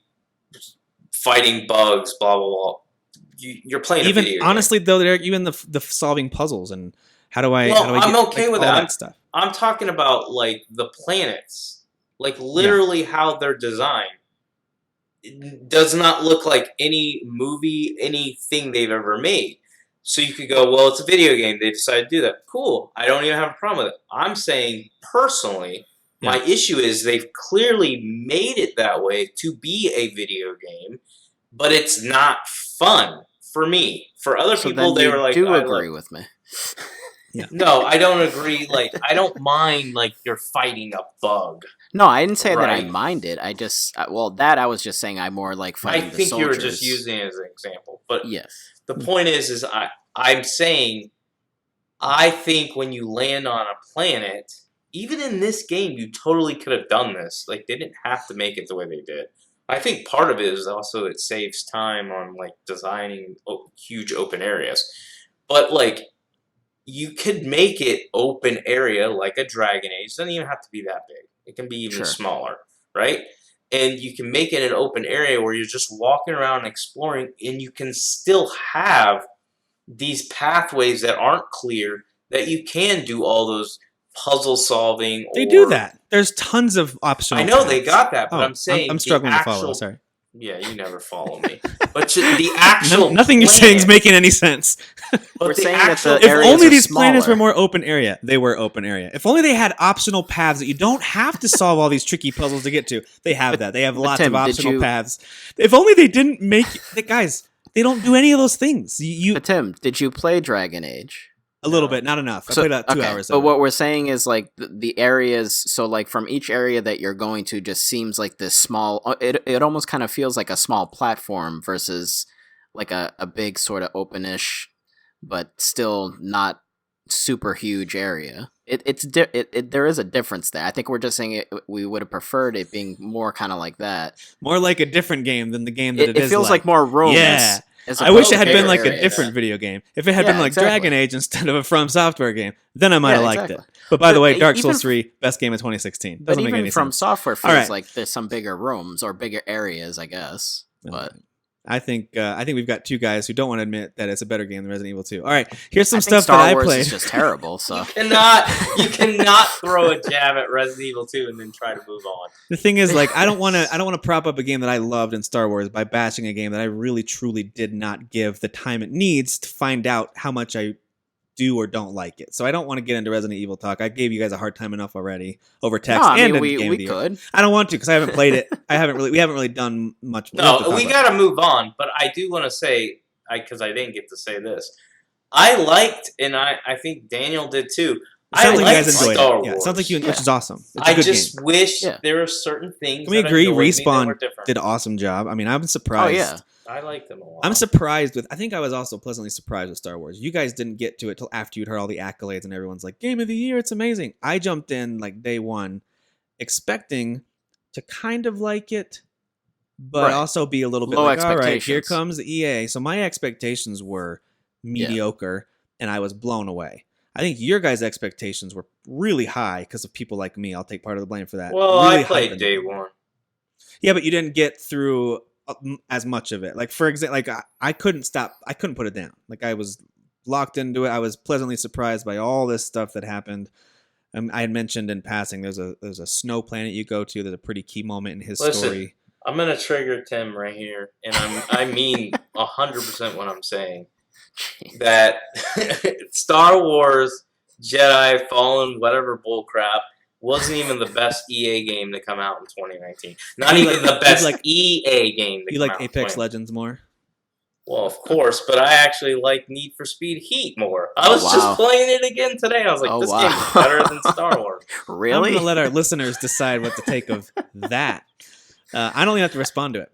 fighting bugs, blah, blah, blah. You're playing even a video honestly game. Though, they're even the solving puzzles and how do I I'm get, okay like, with all that stuff. I'm talking about like the planets, like literally how they're designed. It does not look like any movie, anything they've ever made. So you could go, well, it's a video game. They decided to do that. Cool. I don't even have a problem with it. I'm saying personally, my issue is they've clearly made it that way to be a video game, but it's not fun for me. For other people, they were like, "Do agree with me?" Yeah. No, I don't agree. Like, I don't mind like you're fighting a bug. No, I didn't say that I Right. minded. I just I was just saying I more like fighting I the think you were soldiers. just using it as an example, but Yes. the point is I'm saying I think when you land on a planet, even in this game, you totally could have done this. Like, they didn't have to make it the way they did. I think part of it is also it saves time on like designing huge open areas. But like, you could make it open area like a Dragon Age. It doesn't even have to be that big. It can be even smaller, right? And you can make it an open area where you're just walking around and exploring, and you can still have these pathways that aren't clear that you can do all those puzzle solving. They do that. There's tons of optional. I know paths. they got that, but I'm saying I'm struggling the to follow. actual- Sorry. Yeah, you never follow me. But the actual Nothing you're saying is making any sense. But We're the saying that actual- the If areas only are these planets were smaller. more open area, they were open area. If only they had optional paths that you don't have to solve all these tricky puzzles to get to. They have that. They have lots Tim, of did optional you- paths. If only they didn't make guys. They don't do any of those things. You But Tim, did you play Dragon Age? a little bit, not enough. I played about 2 hours. But of it. what we're saying is like the areas. So like from each area that you're going to, just seems like this small. It almost kind of feels like a small platform versus like a big sort of openish, but still not super huge area. There is a difference there. I think we're just saying we would have preferred it being more kind of like that. More like a different game than the game that It is. feels like more rooms. Yeah. as I wish it had opposed been to like a areas. different video game. If it had been Yeah, like exactly. Dragon Age instead of a From Software game, then I might have Yeah, liked exactly. it. But by the But way, Dark even Souls 3, best game of 2016. But Doesn't make even any From sense. Software All feels right. like there's some bigger rooms or bigger areas, I guess. But I think we've got 2 guys who don't want to admit that it's a better game than Resident Evil 2. All right, here's some I think stuff Star that I Wars played. is just terrible. So You cannot throw a jab at Resident Evil 2 and then try to move on. The thing is, like, I don't want to prop up a game that I loved in Star Wars by bashing a game that I really truly did not give the time it needs to find out how much I do or don't like it. So I don't want to get into Resident Evil talk. I gave you guys a hard time enough already over text no, I and mean, in Game of we the Year. could. I don't want to because I haven't played it. We haven't really done much. No, we got to move on. But I do want to say, because I didn't get to say this, I liked, and I think Daniel did too. Sounds like you liked guys enjoyed Star it. Yeah, Wars. sounds like you, which is awesome. It's a I good just game. wish Yeah. there were certain things. Can we that agree? annoyed me that Respawn were different. did an awesome job. I mean, I'm Oh surprised. yeah. I liked them a lot. I'm surprised with. I think I was also pleasantly surprised with Star Wars. You guys didn't get to it till after you'd heard all the accolades and everyone's like, "Game of the Year, it's amazing." I jumped in like day one, expecting to kind of like it, but Right. also be a little bit Low like, "All right, here expectations. comes the EA." So my expectations were mediocre, and I was blown away. I think your guys' expectations were really high because of people like me. I'll take part of the blame for that. Well, Really I played hyping day them. one. Yeah, but you didn't get through as much of it. Like, for example, like I couldn't stop. I couldn't put it down. Like, I was locked into it. I was pleasantly surprised by all this stuff that happened. I had mentioned in passing there's a snow planet you go to. There's a pretty key moment in his Listen, story. I'm gonna trigger Tim right here, and I mean 100% what I'm saying. That Star Wars Jedi Fallen whatever bullcrap wasn't even the best EA game to come out in 2019. Not even the best EA game to You come like out in Apex 2019. Legends more? Well, of course, but I actually like Need for Speed Heat more. I was wow. just playing it again today. I was like, Oh, this wow. game is better than Star Wars. Really? I'm gonna let our listeners decide what to take of that. I don't even have to respond to it.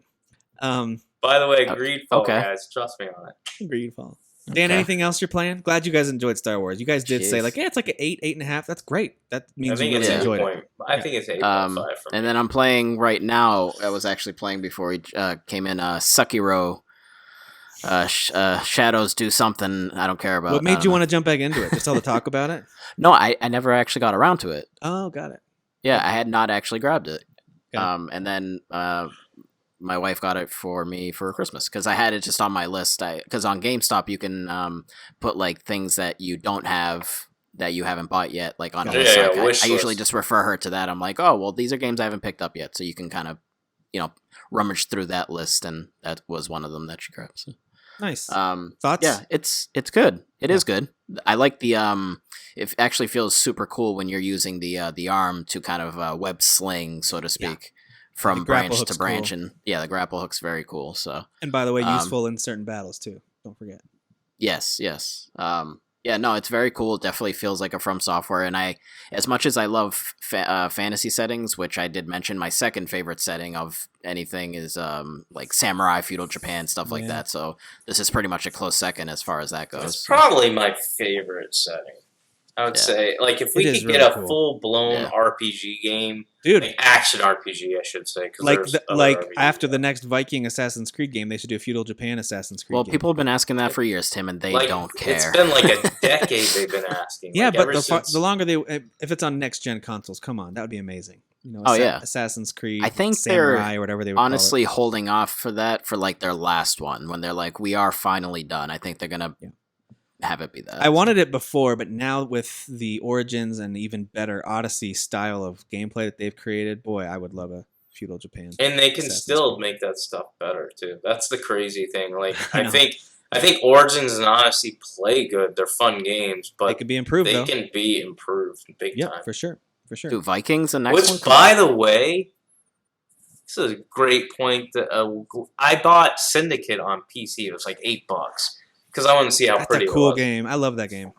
By the way, Greedfall, okay. guys, trust me on it. Greedfall. Dan, Okay. anything else you're playing? Glad you guys enjoyed Star Wars. You guys did say Jeez. like, yeah, it's like an 8.5. That's great. That I means you think really it's enjoyed 8 it. point. I think it's 8.5 for me. And then I'm playing right now. I was actually playing before he came in. Sekiro. Shadows do something I don't care about. What made you want to jump back into it? Just all the talk about it? No, I never actually got around to it. Oh, got it. Yeah, I had not actually grabbed it. Got it. And then my wife got it for me for Christmas because I had it just on my list. Because on GameStop you can put like things that you don't have that you haven't bought yet, like on a list. Yeah, Like, wish I usually list. just refer her to that. I'm like, oh well, these are games I haven't picked up yet, so you can kind of, rummage through that list, and that was one of them that she grabbed. So. Nice. Thoughts? Yeah, it's good. It is good. I like the it actually feels super cool when you're using the arm to kind of web sling, so to speak, from The grapple branch to hook's branch, cool. and yeah, the grapple hook's very cool. So And by the way, useful in certain battles too. Don't forget. yes. Yeah, no, it's very cool. It definitely feels like a From Software, and as much as I love fantasy settings, which I did mention, my second favorite setting of anything is like samurai, feudal Japan, stuff like that. So this is pretty much a close second as far as that goes. It's probably my favorite setting. I would say, like, if we It is could really get a cool. full-blown RPG game, Dude, like action RPG, I should say, 'cause like there's the, other like RPGs after the out next Viking Assassin's Creed game, they should do a feudal Japan Assassin's Creed Well, game. people have been asking that for years, Tim, and they there. Like, don't care. It's been like a decade they've been asking. Yeah, like, but ever since- the longer they, if it's on next gen consoles, come on, that would be amazing. Oh, yeah. Assassin's Creed. I think Samurai they're or whatever they would honestly holding off for that for like their last one when they're like, we are finally done. I think they're gonna have it be that. I wanted it before, but now with the Origins and even better Odyssey style of gameplay that they've created, boy, I would love a feudal Japan. and they can Assassin's still Creed. make that stuff better too. That's the crazy thing. Like, I I know. think Origins and Odyssey play good. They're fun games, They but could be improved they though. can be improved big Yeah, time. for sure, for sure. Do Vikings the next Which, one? by the way, this is a great point. That I bought Syndicate on PC. It was like $8 because I wanted to see how That's pretty a cool it was. game. I love that game.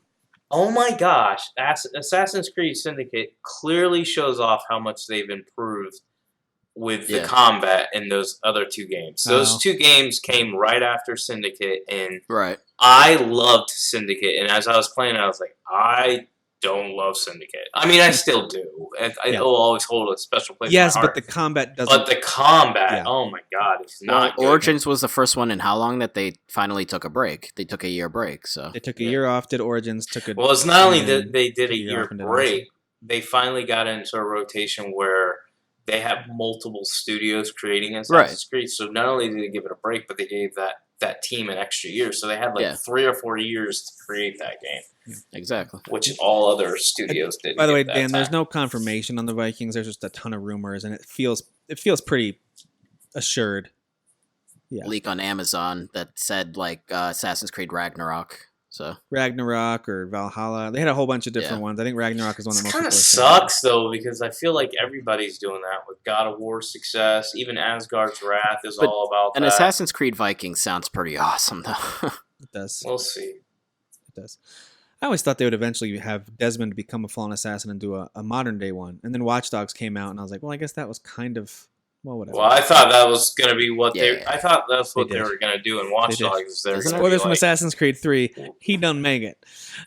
Oh my gosh, Assassin's Creed Syndicate clearly shows off how much they've improved with the Yeah. combat in those other two games. Those Oh. two games came right after Syndicate, and Right. I loved Syndicate. And as I was playing, I was like, I don't love Syndicate. I mean, I still do. And Yeah. will always hold a special place Yes, in my but heart. the combat doesn't. But the combat, Yeah. oh my god, it's Well, not good. Origins was the first one in how long that they finally took a break? They took a year break, so They took a year off, did Origins, took a. Well, it's not only and that they did a took a year year off and did break, they finally got into a rotation where they have multiple studios creating Assassin's Creed. So not only did they give it a break, but they gave that team an extra year. So they had like 3 or 4 years to create that game, exactly. which all other studios did. By the way, Dan, there's no confirmation on the Vikings. There's just a ton of rumors, and it feels pretty assured. Yeah, Leak on Amazon that said like Assassin's Creed Ragnarok. So Ragnarok or Valhalla. They had a whole bunch of different ones. I think Ragnarok is one that It most kind people of are saying. sucks though, because I feel like everybody's doing that with God of War's success. Even Asgard's Wrath is But all about an that. Assassin's Creed Vikings sounds pretty awesome though. It does. We'll see. It does. I always thought they would eventually have Desmond become a fallen assassin and do a modern day one. And then Watch Dogs came out, and I was like, well, I guess that was kind of, well, whatever. Well, I thought that was going to be what Yeah. I thought that's what They they did. were going to do in Watch They did. Dogs. Is they're Isn't gonna it? be Spoilers from like, Assassin's Creed 3. He done make it.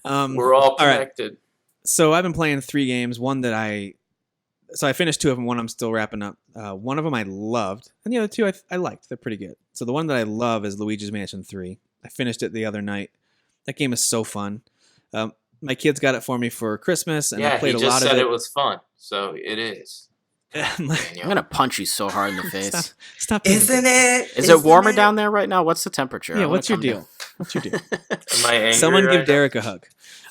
we're all all right. connected. So I've been playing 3 games. So I finished 2 of them. One I'm still wrapping up. One of them I loved, and the other 2 I liked. They're pretty good. So the one that I love is Luigi's Mansion 3. I finished it the other night. That game is so fun. My kids got it for me for Christmas, and I Yeah, he played a just lot of said it. it was fun, so it is. I'm gonna punch you so hard in the face. Stop being a dick. it? Is it warmer down there right now? What's the temperature? Yeah, I wanna what's your come deal? down. What's your deal? Am I angry Someone right give now? Derek a hug.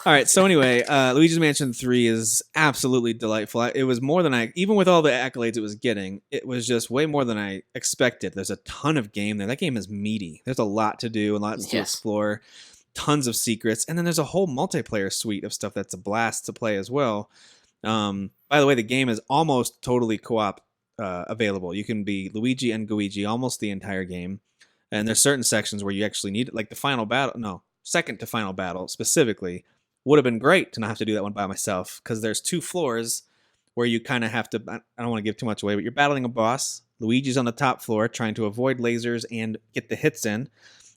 All right. So anyway, Luigi's Mansion 3 is absolutely delightful. It was more than even with all the accolades it was getting, it was just way more than I expected. There's a ton of game there. That game is meaty. There's a lot to do and lots to Yes. explore. Tons of secrets. And then there's a whole multiplayer suite of stuff that's a blast to play as well. By the way, the game is almost totally co-op available. You can be Luigi and Guigi almost the entire game. And there's certain sections where you actually need it, like the final battle. No, second to final battle specifically. Would have been great to not have to do that one by myself, because there's 2 floors where you kind of have to, I don't want to give too much away, but you're battling a boss. Luigi's on the top floor trying to avoid lasers and get the hits in.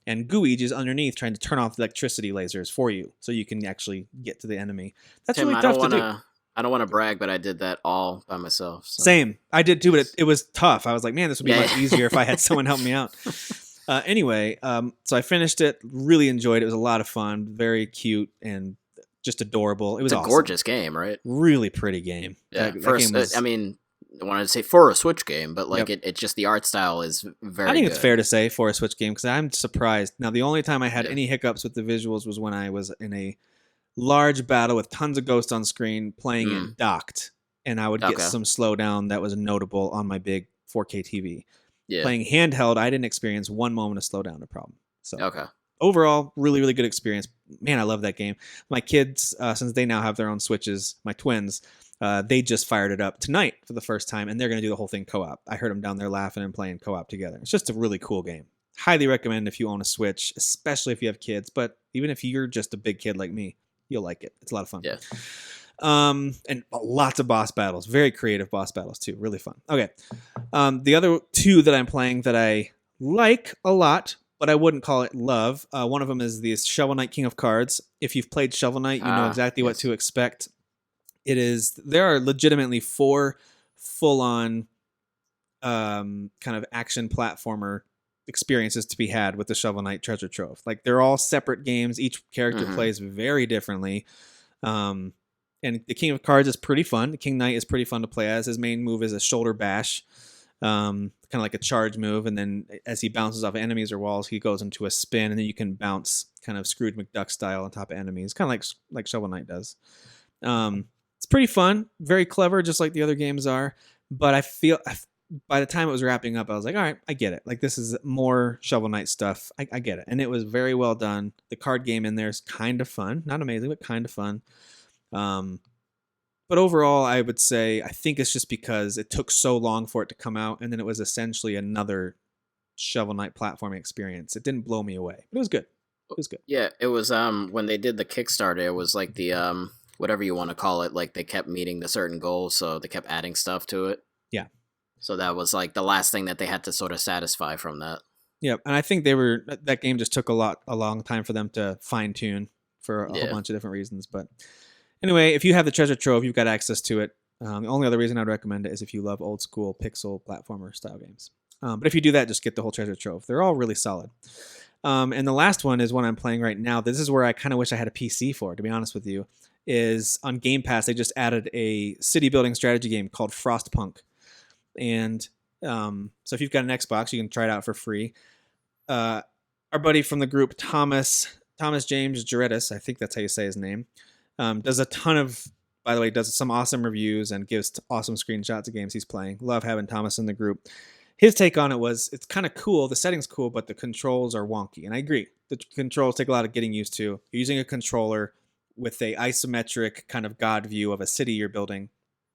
and Luigi's underneath trying to turn off the electricity lasers for you so you can actually get to the enemy. That's Tim, really tough to do. I don't want to brag, but I did that all by myself. So. Same. I did too, but it was tough. I was like, man, this would be much easier if I had someone help me out. Anyway, so I finished it, really enjoyed it. It was a lot of fun, very cute and just adorable. It was a gorgeous game, right? Really pretty game. Yeah, that game was, I mean, I wanted to say for a Switch game, but like it just the art style is very. I think good. It's fair to say for a Switch game because I'm surprised. Now, the only time I had any hiccups with the visuals was when I was in a large battle with tons of ghosts on screen playing it docked, and I would get some slowdown that was notable on my big 4K TV. Yeah. Playing handheld, I didn't experience one moment of slowdown or problem. So overall, really, really good experience. Man, I love that game. My kids, since they now have their own Switches, my twins, they just fired it up tonight for the first time, and they're going to do the whole thing co-op. I heard them down there laughing and playing co-op together. It's just a really cool game. Highly recommend if you own a Switch, especially if you have kids, but even if you're just a big kid like me, you'll like it. It's a lot of fun. Yeah. And lots of boss battles, very creative boss battles too. Really fun. Okay. The other two that I'm playing that I like a lot, but I wouldn't call it love. One of them is the Shovel Knight King of Cards. If you've played Shovel Knight, you know exactly what to expect. There are legitimately 4 full-on kind of action platformer experiences to be had with the Shovel Knight Treasure Trove. Like they're all separate games. Each character plays very differently. And the King of Cards is pretty fun. The King Knight is pretty fun to play as. His main move is a shoulder bash, kind of like a charge move. And then as he bounces off enemies or walls, he goes into a spin, and then you can bounce kind of Scrooge McDuck style on top of enemies, kind of like Shovel Knight does. It's pretty fun, very clever, just like the other games are. But I feel by the time it was wrapping up, I was like, all right, I get it. Like this is more Shovel Knight stuff. I get it. And it was very well done. The card game in there is kind of fun. Not amazing, but kind of fun. But overall, I would say I think it's just because it took so long for it to come out, and then it was essentially another Shovel Knight platforming experience. It didn't blow me away. It was good. It was good. Yeah, it was when they did the Kickstarter, it was like the whatever you want to call it, like they kept meeting the certain goals, so they kept adding stuff to it. Yeah. So that was like the last thing that they had to sort of satisfy from that. Yeah, and I think that game just took a long time for them to fine tune for a whole bunch of different reasons, but anyway, if you have the Treasure Trove, you've got access to it. The only other reason I'd recommend it is if you love old school pixel platformer style games. But if you do that, just get the whole Treasure Trove. They're all really solid. And the last one is one I'm playing right now. This is where I kind of wish I had a PC for, to be honest with you, is on Game Pass. They just added a city building strategy game called Frostpunk. And so if you've got an Xbox, you can try it out for free. Our buddy from the group, Thomas James Jaredis, I think that's how you say his name, does a ton of, by the way, does some awesome reviews and gives awesome screenshots of games he's playing. Love having Thomas in the group. His take on it was, it's kind of cool. The setting's cool, but the controls are wonky. And I agree. The controls take a lot of getting used to. You're using a controller with a isometric kind of god view of a city you're building.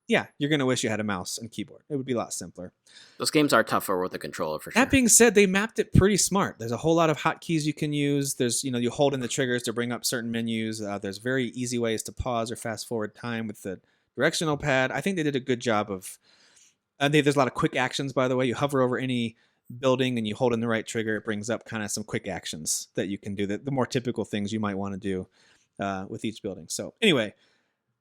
Yeah, you're going to wish you had a mouse and keyboard. It would be a lot simpler. Those games are tougher with a controller for sure. That being said, they mapped it pretty smart. There's a whole lot of hotkeys you can use. There's, you hold in the triggers to bring up certain menus. There's very easy ways to pause or fast forward time with the directional pad. I think they did a good job of, there's a lot of quick actions, by the way. You hover over any building and you hold in the right trigger. It brings up kind of some quick actions that you can do, the more typical things you might want to do with each building. So anyway,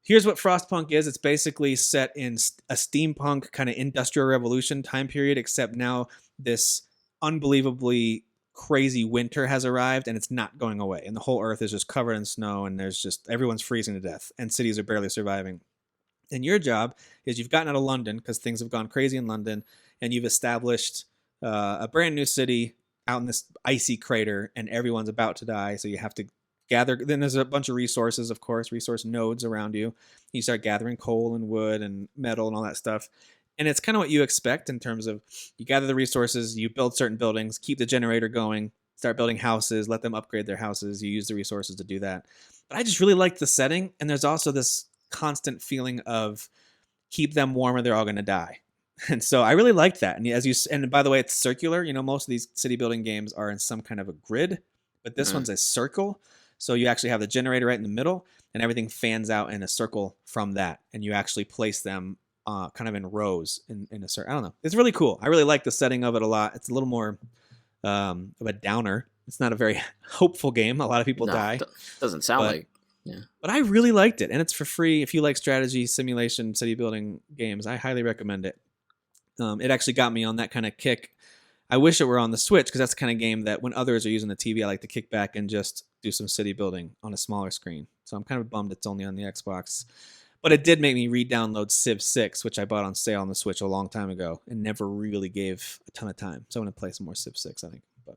here's what Frostpunk is. It's basically set in a steampunk kind of industrial revolution time period, except now this unbelievably crazy winter has arrived and it's not going away. And the whole earth is just covered in snow and everyone's freezing to death and cities are barely surviving. And your job is you've gotten out of London because things have gone crazy in London, and you've established a brand new city out in this icy crater, and everyone's about to die. So you have to gather. Then there's a bunch of resources, of course, resource nodes around you. You start gathering coal and wood and metal and all that stuff. And it's kind of what you expect in terms of you gather the resources, you build certain buildings, keep the generator going, start building houses, let them upgrade their houses. You use the resources to do that. But I just really liked the setting. And there's also this constant feeling of keep them warm or they're all going to die. And so I really liked that. And by the way, it's circular. Most of these city building games are in some kind of a grid, but this one's a circle. So you actually have the generator right in the middle, and everything fans out in a circle from that. And you actually place them kind of in rows in a circle. I don't know. It's really cool. I really like the setting of it a lot. It's a little more of a downer, It's not a very hopeful game. A lot of people die. Doesn't sound like. Yeah. But I really liked it, and it's for free. If you like strategy, simulation, city building games, I highly recommend it. It actually got me on that kind of kick. I wish it were on the Switch, because that's the kind of game that when others are using the TV, I like to kick back and just do some city building on a smaller screen. So I'm kind of bummed it's only on the Xbox. But it did make me re-download Civ 6, which I bought on sale on the Switch a long time ago and never really gave a ton of time. So I'm going to play some more Civ 6, I think. But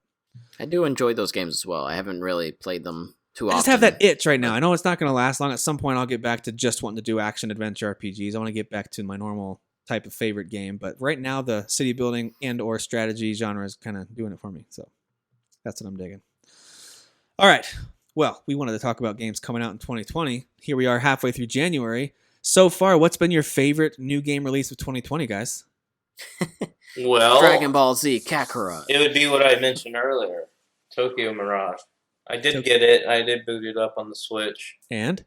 I do enjoy those games as well. I haven't really played them too often. I just have that itch right now. I know it's not going to last long. At some point, I'll get back to just wanting to do action-adventure RPGs. I want to get back to my normal type of favorite game. But right now, the city building and or strategy genre is kind of doing it for me. So that's what I'm digging. All right. Well, we wanted to talk about games coming out in 2020. Here we are halfway through January. So far, what's been your favorite new game release of 2020, guys? Well, Dragon Ball Z Kakarot. it would be what I mentioned earlier, Tokyo Mirage. I did get it. I did boot it up on the Switch. And?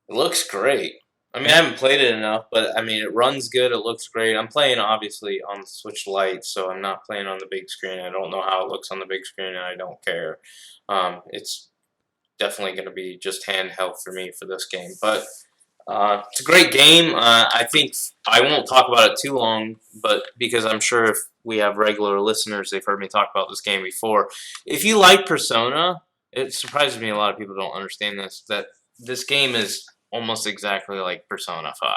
It looks great. I mean, I haven't played it enough, but I mean, it runs good. It looks great. I'm playing, obviously, on the Switch Lite, so I'm not playing on the big screen. I don't know how it looks on the big screen, and I don't care. It's definitely going to be just handheld for me for this game. But it's a great game. I think I won't talk about it too long, but because I'm sure if we have regular listeners, they've heard me talk about this game before. If you like Persona, it surprises me a lot of people don't understand this, that this game is almost exactly like Persona 5.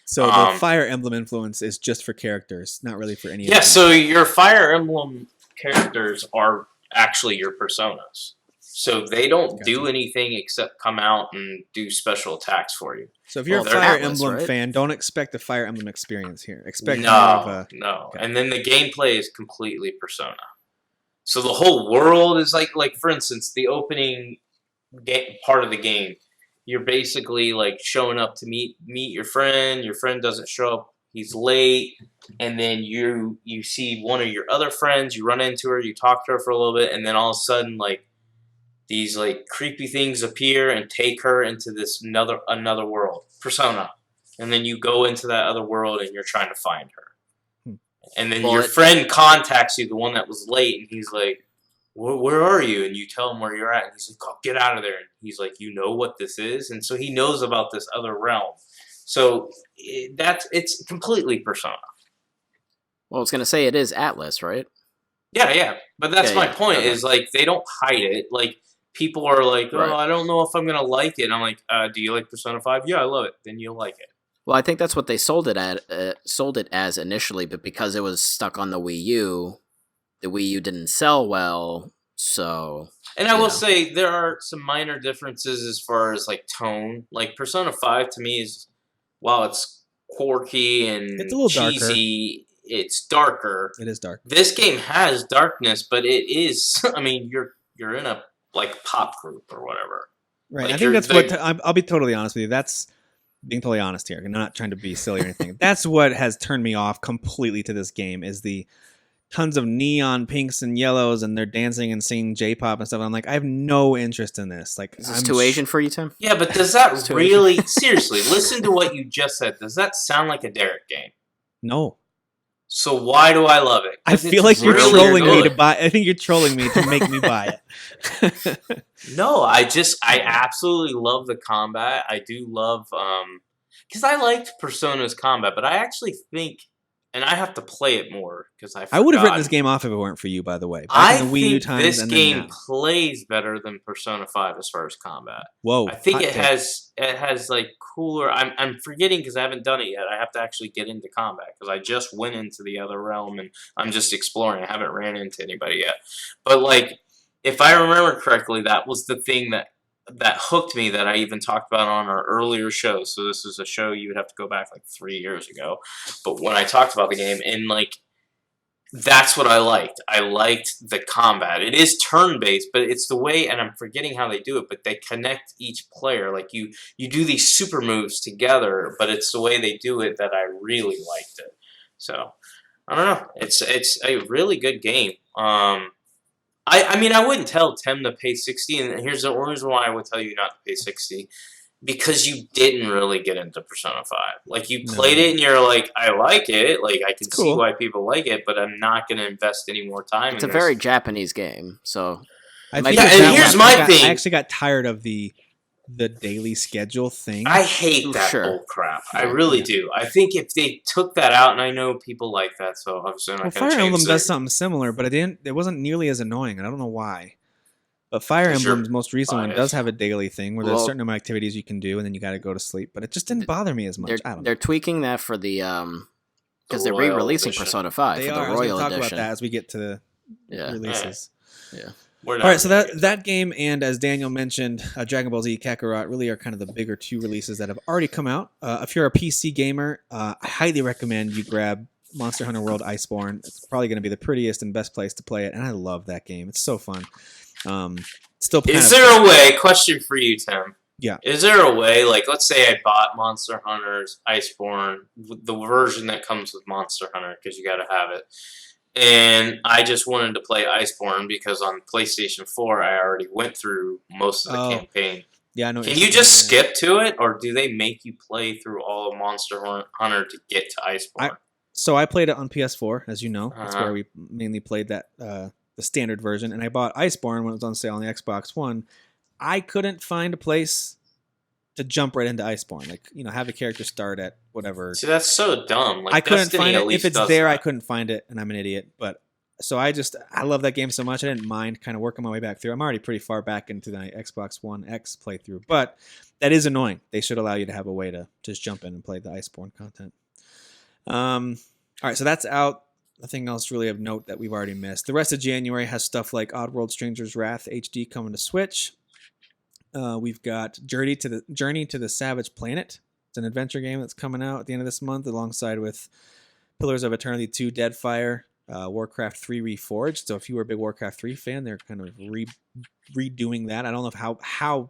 So the Fire Emblem influence is just for characters, not really for any. Yeah, so your Fire Emblem characters are actually your personas. So they don't do anything except come out and do special attacks for you. So if you're a they're Fire Atlas, Emblem right? fan, don't expect a Fire Emblem experience here. Expect more No, of a... no. Okay. And then the gameplay is completely Persona. So the whole world is like for instance, the opening part of the game, you're basically like showing up to meet your friend. Your friend doesn't show up. He's late. And then you see one of your other friends. You run into her. You talk to her for a little bit. And then all of a sudden, like, these like creepy things appear and take her into this another world, Persona, and then you go into that other world and you're trying to find her, and then your friend contacts you, the one that was late, and he's like, "Where are you?" And you tell him where you're at, and he's like, "Oh, get out of there!" And he's like, "You know what this is?" And so he knows about this other realm. So it's completely Persona. Well, I was gonna say it is Atlas, right? Yeah, but that's my point. Okay. Is like they don't hide it, like. People are like, oh, Right. I don't know if I'm going to like it. And I'm like, do you like Persona 5? Yeah, I love it. Then you'll like it. Well, I think that's what they sold it as initially, but because it was stuck on the Wii U, the Wii U didn't sell well. So, and I will say there are some minor differences as far as like tone. Like Persona 5 to me is, while it's quirky and It's a little cheesy, it's darker. It is dark. This game has darkness, but it is. I mean, you're in a like pop group or whatever. Right. Like I think that's what I'll be totally honest with you. That's being totally honest here. I'm not trying to be silly or anything. That's what has turned me off completely to this game is the tons of neon pinks and yellows and they're dancing and singing J-pop and stuff. I'm like, I have no interest in this. Like, is this too Asian for you, Tim? Yeah, but does that really seriously listen to what you just said? Does that sound like a Derek game? No. So why do I love it? I feel like you're trolling me to buy. I think you're trolling me to make me buy it. No, I absolutely love the combat. I do love because I liked Persona's combat, but I actually think, and I have to play it more because I would have written this game off if it weren't for you. By the way, I in the Wii U think times this and game plays better than Persona 5 as far as combat. Whoa! I think it has like cooler. I'm forgetting because I haven't done it yet. I have to actually get into combat because I just went into the other realm and I'm just exploring. I haven't ran into anybody yet. But like, if I remember correctly, that was the thing that hooked me that I even talked about on our earlier show. So this is a show you would have to go back like 3 years ago. But when I talked about the game, and like, that's what I liked. I liked the combat. It is turn-based, but it's the way, and I'm forgetting how they do it, but they connect each player. Like you do these super moves together, but it's the way they do it that I really liked it. So I don't know. It's a really good game. I mean, I wouldn't tell Tim to pay $60, and here's the reason why I would tell you not to pay $60. Because you didn't really get into Persona 5. Like, you played it and you're like, I like it. Like, I can see why people like it, but I'm not going to invest any more time It's in a this. very Japanese game, so... I think Yeah, with and that here's one, my thing. I actually got tired of the daily schedule thing. I hate that Sure. bull crap. I really do. I think if they took that out, and I know people like that, so obviously I'm not Well, going to Fire change Emblem their- does something similar, but it wasn't nearly as annoying, and I don't know why. But Fire Sure. Emblem's most recent one Bias. does have a daily thing where there's a Well- certain amount of activities you can do, and then you got to go to sleep. But it just didn't bother me as much. I don't know. They're tweaking that for the because they're Royal re-releasing Edition. Persona 5 They for are. the I was going Royal to talk Edition. about that as we get to the Yeah. releases. Yeah. We're not All right, so gonna get that game and as Daniel mentioned, Dragon Ball Z Kakarot really are kind of the bigger two releases that have already come out. If you're a PC gamer, I highly recommend you grab Monster Hunter World Iceborne. It's probably going to be the prettiest and best place to play it, and I love that game. It's so fun. Still, kind Is of, there a way? Question for you, Tim. Yeah. Is there a way? Like, let's say I bought Monster Hunter's Iceborne, the version that comes with Monster Hunter, because you got to have it. And I just wanted to play Iceborne because on PlayStation 4 I already went through most of the campaign. Yeah, I know. what Can you're you just saying, skip to it, or do they make you play through all of Monster Hunter to get to Iceborne? So I played it on PS4, as you know. That's Uh-huh. where we mainly played that the standard version. And I bought Iceborne when it was on sale on the Xbox One. I couldn't find a place to jump right into Iceborne. Like, have the character start at whatever. See, that's so dumb. Like, I couldn't Destiny find at it. least If it's does there, that. I couldn't find it, and I'm an idiot. But so I love that game so much. I didn't mind kind of working my way back through. I'm already pretty far back into the Xbox One X playthrough, but that is annoying. They should allow you to have a way to just jump in and play the Iceborne content. All right, so that's out. Nothing else really of note that we've already missed. The rest of January has stuff like Oddworld Stranger's Wrath HD coming to Switch. We've got Journey to the Savage Planet. It's an adventure game that's coming out at the end of this month, alongside with Pillars of Eternity 2, Deadfire, Warcraft 3 Reforged. So if you were a big Warcraft 3 fan, they're kind of redoing that. I don't know how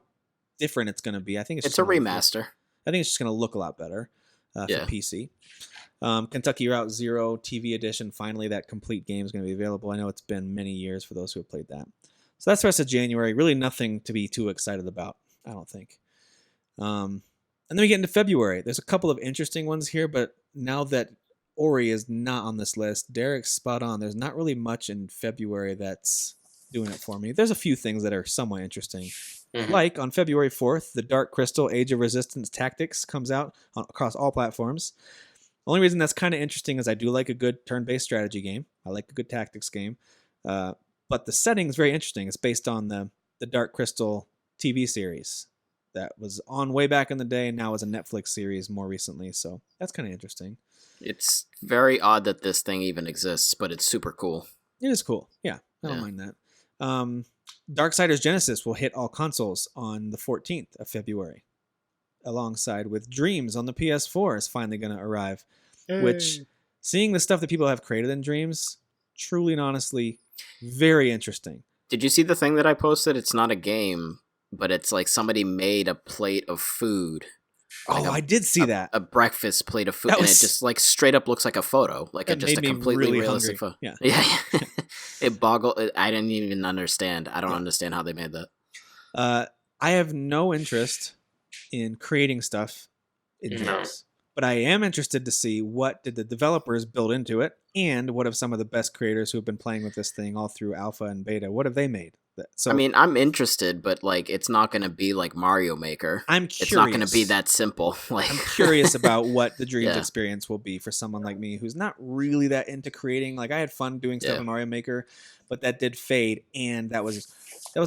different it's going to be. I think It's a remaster. I think it's just going to look a lot better for PC. Kentucky Route Zero TV Edition. Finally, that complete game is going to be available. I know it's been many years for those who have played that. So that's the rest of January. Really nothing to be too excited about, I don't think. And then we get into February. There's a couple of interesting ones here, but now that Ori is not on this list, Derek's spot on. There's not really much in February that's doing it for me. There's a few things that are somewhat interesting. Mm-hmm. Like on February 4th, the Dark Crystal Age of Resistance Tactics comes out across all platforms. The only reason that's kind of interesting is I do like a good turn-based strategy game. I like a good tactics game. But the setting is very interesting. It's based on the Dark Crystal TV series that was on way back in the day and now is a Netflix series more recently. So that's kind of interesting. It's very odd that this thing even exists, but it's super cool. It is cool. Yeah, I don't mind that. Darksiders Genesis will hit all consoles on the 14th of February, alongside with Dreams on the PS4 is finally going to arrive, which, seeing the stuff that people have created in Dreams, truly and honestly, very interesting. Did you see the thing that I posted? It's not a game, but it's like somebody made a plate of food. Like I did see that. A breakfast plate of food, That and was- it just like straight up looks like a photo, like That just a made me completely really realistic hungry. photo. Yeah. Yeah. It boggled. I didn't even understand. I don't understand how they made that. I have no interest in creating stuff in No. Dreams, but I am interested to see what did the developers build into it, and what have some of the best creators who have been playing with this thing all through alpha and beta, what have they made? So I mean, I'm interested, but like, it's not going to be like Mario Maker. I'm curious. It's not going to be that simple. Like, I'm curious about what the Dreams Yeah. experience will be for someone like me who's not really that into creating. Like, I had fun doing stuff Yeah. in Mario Maker, but that did fade, and that was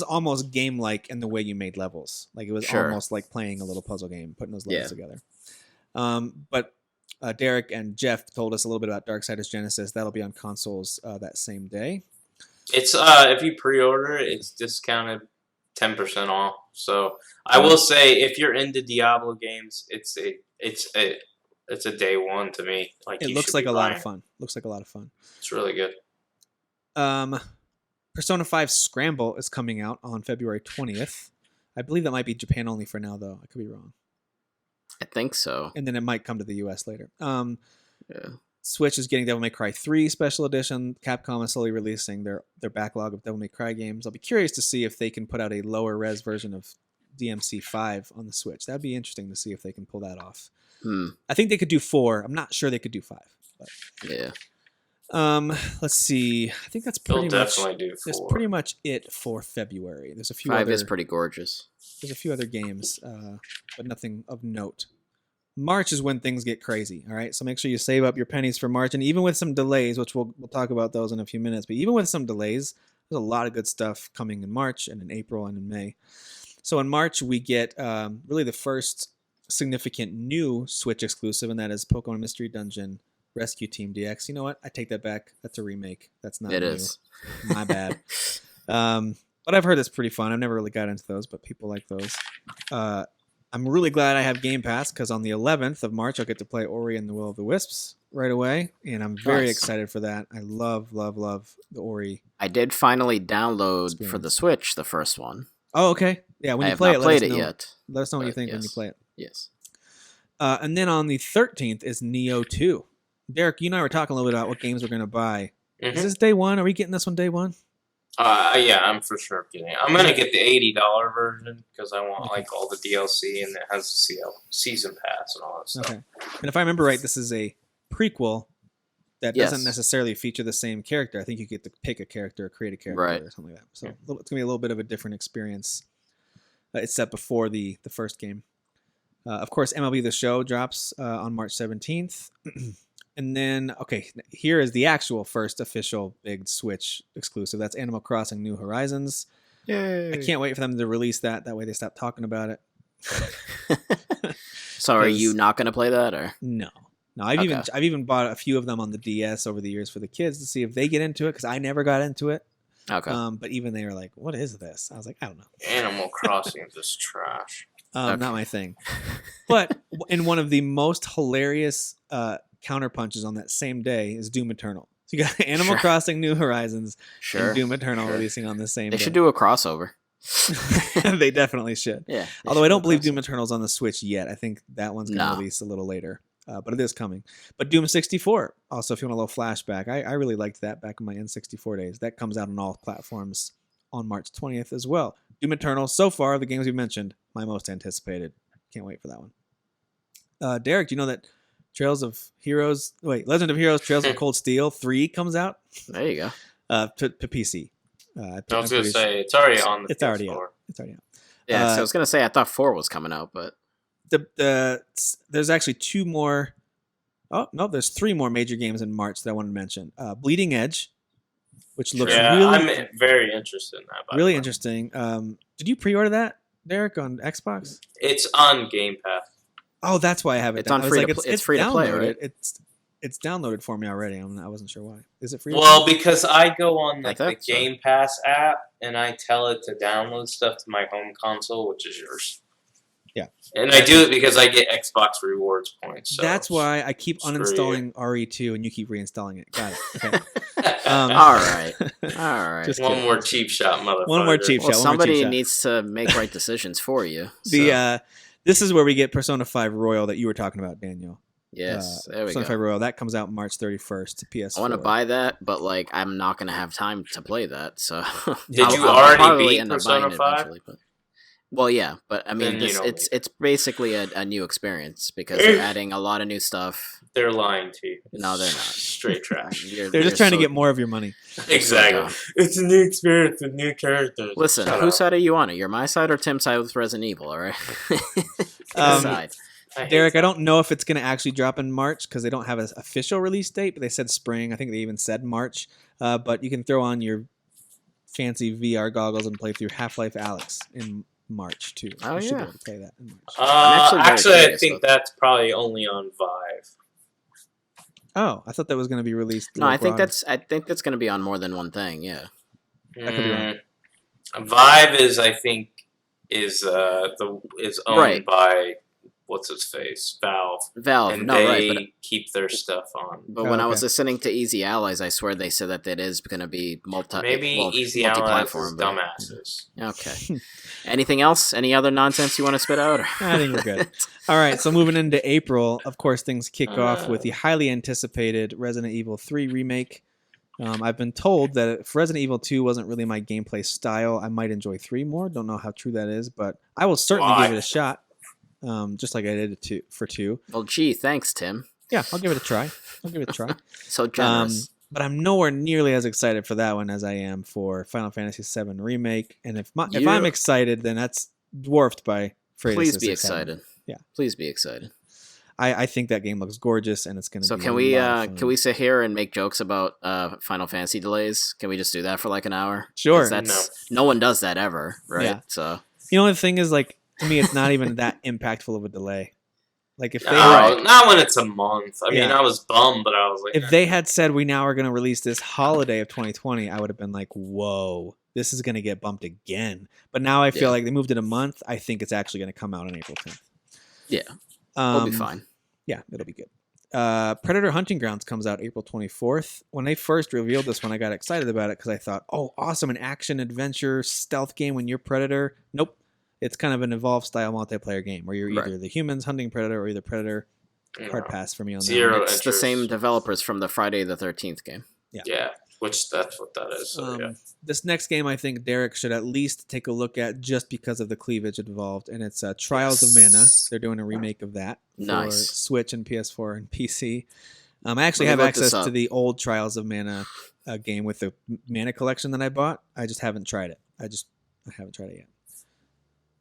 almost game-like in the way you made levels. Like, it was Sure. almost like playing a little puzzle game, putting those levels Yeah. together. But Derek and Jeff told us a little bit about Darksiders Genesis. That'll be on consoles that same day. It's if you pre-order it, it's discounted 10% off. So I will say, if you're into Diablo games, it's a day one to me. Like, It you looks should like be a lot buying. of fun. Looks like a lot of fun. It's really good. Persona 5 Scramble is coming out on February 20th. I believe that might be Japan only for now, though. I could be wrong. I think so. And then it might come to the US later. Yeah. Switch is getting Devil May Cry 3 Special Edition. Capcom is slowly releasing their backlog of Devil May Cry games. I'll be curious to see if they can put out a lower res version of DMC 5 on the Switch. That'd be interesting to see if they can pull that off. I think they could do 4. I'm not sure they could do 5. But. Yeah. Let's see. I think that's They'll pretty much. definitely do That's 4. pretty much it for February. There's a few 5 other. is pretty gorgeous. There's a few other games, but nothing of note. March is when things get crazy. All right, so make sure you save up your pennies for March, and even with some delays, which we'll talk about those in a few minutes. But even with some delays, there's a lot of good stuff coming in March and in April and in May. So in March we get really the first significant new Switch exclusive, and that is Pokemon Mystery Dungeon Rescue Team DX. You know what? I take that back. That's a remake. That's not It new. is. My bad. But I've heard it's pretty fun. I've never really got into those, but people like those. I'm really glad I have Game Pass because on the 11th of March, I'll get to play Ori and the Will of the Wisps right away, and I'm very excited for that. I love the Ori. I did finally download experience. For the Switch the first one. Oh, okay. Yeah, when I you have play not it, played let us it know. yet. Let us know what you but think when you yes. play it. Yes. And then on the 13th is Neo 2. Derek, you and I were talking a little bit about what games we're going to buy. Mhm. Is this day one? Are we getting this one day one? Yeah, I'm for sure getting it. I'm gonna get the $80 version because I want like all the DLC and it has the season pass and all that stuff. Okay. And if I remember right, this is a prequel that Yes. doesn't necessarily feature the same character. I think you get to pick a character or create a character Right. or something like that. So it's going to be a little bit of a different experience. It's set before the first game. Of course, MLB The Show drops on March 17th. And then, okay, here is the actual first official big Switch exclusive. That's Animal Crossing New Horizons. Yay. I can't wait for them to release that. That way they stop talking about it. So are you not going to play that, or? No. I've even bought a few of them on the DS over the years for the kids to see if they get into it, because I never got into it. Okay. But even they were like, "What is this?" I was like, "I don't know." Animal Crossing is just trash. Not my thing. But in one of the most hilarious counterpunches on that same day is Doom Eternal. So you got Animal Crossing New Horizons and Doom Eternal releasing on the same day. They should do a crossover. They definitely should. Yeah. Although I don't believe Doom Eternal's on the Switch yet. I think that one's going to No. release a little later. But it is coming. But Doom 64, also, if you want a little flashback, I really liked that back in my N64 days. That comes out on all platforms on March 20th as well. Doom Eternal, so far, the games we mentioned, my most anticipated. Can't wait for that one. Derek, do you know that Legend of Heroes Trails of Cold Steel 3 comes out? There you go. To PC. I was going to say, it's already on the It's already PS4. out. It's already out. Yeah, so I was going to say, I thought 4 was coming out, but... There's actually two more. Oh no, there's 3 more major games in March that I wanted to mention. Bleeding Edge, which looks really, I'm very interested in that. really interesting. Did you pre-order that, Derek, on Xbox? It's on Game Pass. Oh, that's why I have it. It's on it's free to play, right? It's downloaded for me already. I wasn't sure why. Is it free? Well, because I go on like the thought so. Game Pass app and I tell it to download stuff to my home console, which is yours. Yeah. And I do it because I get Xbox rewards points. So That's why I keep screw uninstalling RE2 and you keep reinstalling it. Got it. Okay. All right. Just one kidding. more cheap shot, motherfucker. One more cheap Well, shot. one more cheap somebody shot. needs to make right decisions for you. So. This is where we get Persona 5 Royal that you were talking about, Daniel. Yes, there we Persona go. 5 Royal, that comes out March 31st to PS4. I want to buy that, but like I'm not going to have time to play that. So Did you I'll already probably beat end up Persona buying it 5? eventually, but- Well, yeah, but I mean, Then you don't it's basically a new experience because they're adding a lot of new stuff. They're lying to you. No, they're not. Straight trash. They're just trying to get more of your money. Exactly. dumb. It's a new experience with new characters. Listen, Shut whose up. side are you on? You're my side or Tim's side with Resident Evil, all right? Side. I hate Derek, that. I don't know if it's going to actually drop in March because they don't have an official release date, but they said spring. I think they even said March. But you can throw on your fancy VR goggles and play through Half-Life Alyx in March, too. Oh, You should be yeah. able to play that in March. I'm actually very I curious think about that's probably only on Vive. Oh, I thought that was going to be released. No, I think abroad. that's going to be on more than one thing. Yeah. That could be wrong. Vive is, I think, is owned Right. by what's his face, Valve, Valve. and No, they right. But keep their stuff on. when I okay. was listening to Easy Allies, I swear they said that it is going to be Maybe Easy Allies is multi-platform. but- dumbasses. Okay. Anything else? Any other nonsense you want to spit out? Or? I think we're good. All right, so moving into April, of course, things kick off with the highly anticipated Resident Evil 3 remake. I've been told that if Resident Evil 2 wasn't really my gameplay style, I might enjoy 3 more. Don't know how true that is, but I will certainly Why? give it a shot, just like I did for 2. Well, gee, thanks, Tim. Yeah, I'll give it a try. So generous. But I'm nowhere nearly as excited for that one as I am for Final Fantasy VII Remake. And if I'm excited, then that's dwarfed by Freitas' Please be excitement. excited. Yeah. Please be excited. I think that game looks gorgeous, and it's going to So be can we sit here and make jokes about Final Fantasy delays? Can we just do that for like an hour? Sure. No one does that ever, right? Yeah. So the thing is, like, to me, it's not even that impactful of a delay. Like, if they not when it's a month. I mean, I was bummed, but I was like, if they had said we now are going to release this holiday of 2020, I would have been like, whoa, this is going to get bumped again. But now I feel like they moved it a month. I think it's actually going to come out on April 10th. Yeah. It'll be fine. Yeah, it'll be good. Predator Hunting Grounds comes out April 24th. When they first revealed this one, I got excited about it because I thought, oh, awesome, an action adventure stealth game when you're Predator. Nope. It's kind of an evolved style multiplayer game where you're either the humans hunting Predator or either Predator. Hard pass for me on that. It's the same developers from the Friday the 13th game. Yeah, which that's what that is. So, This next game, I think Derek should at least take a look at just because of the cleavage involved, and it's Trials of Mana. They're doing a remake of that for Switch and PS4 and PC. I actually have access to the old Trials of Mana game with the Mana collection that I bought. I just haven't tried it. I haven't tried it yet.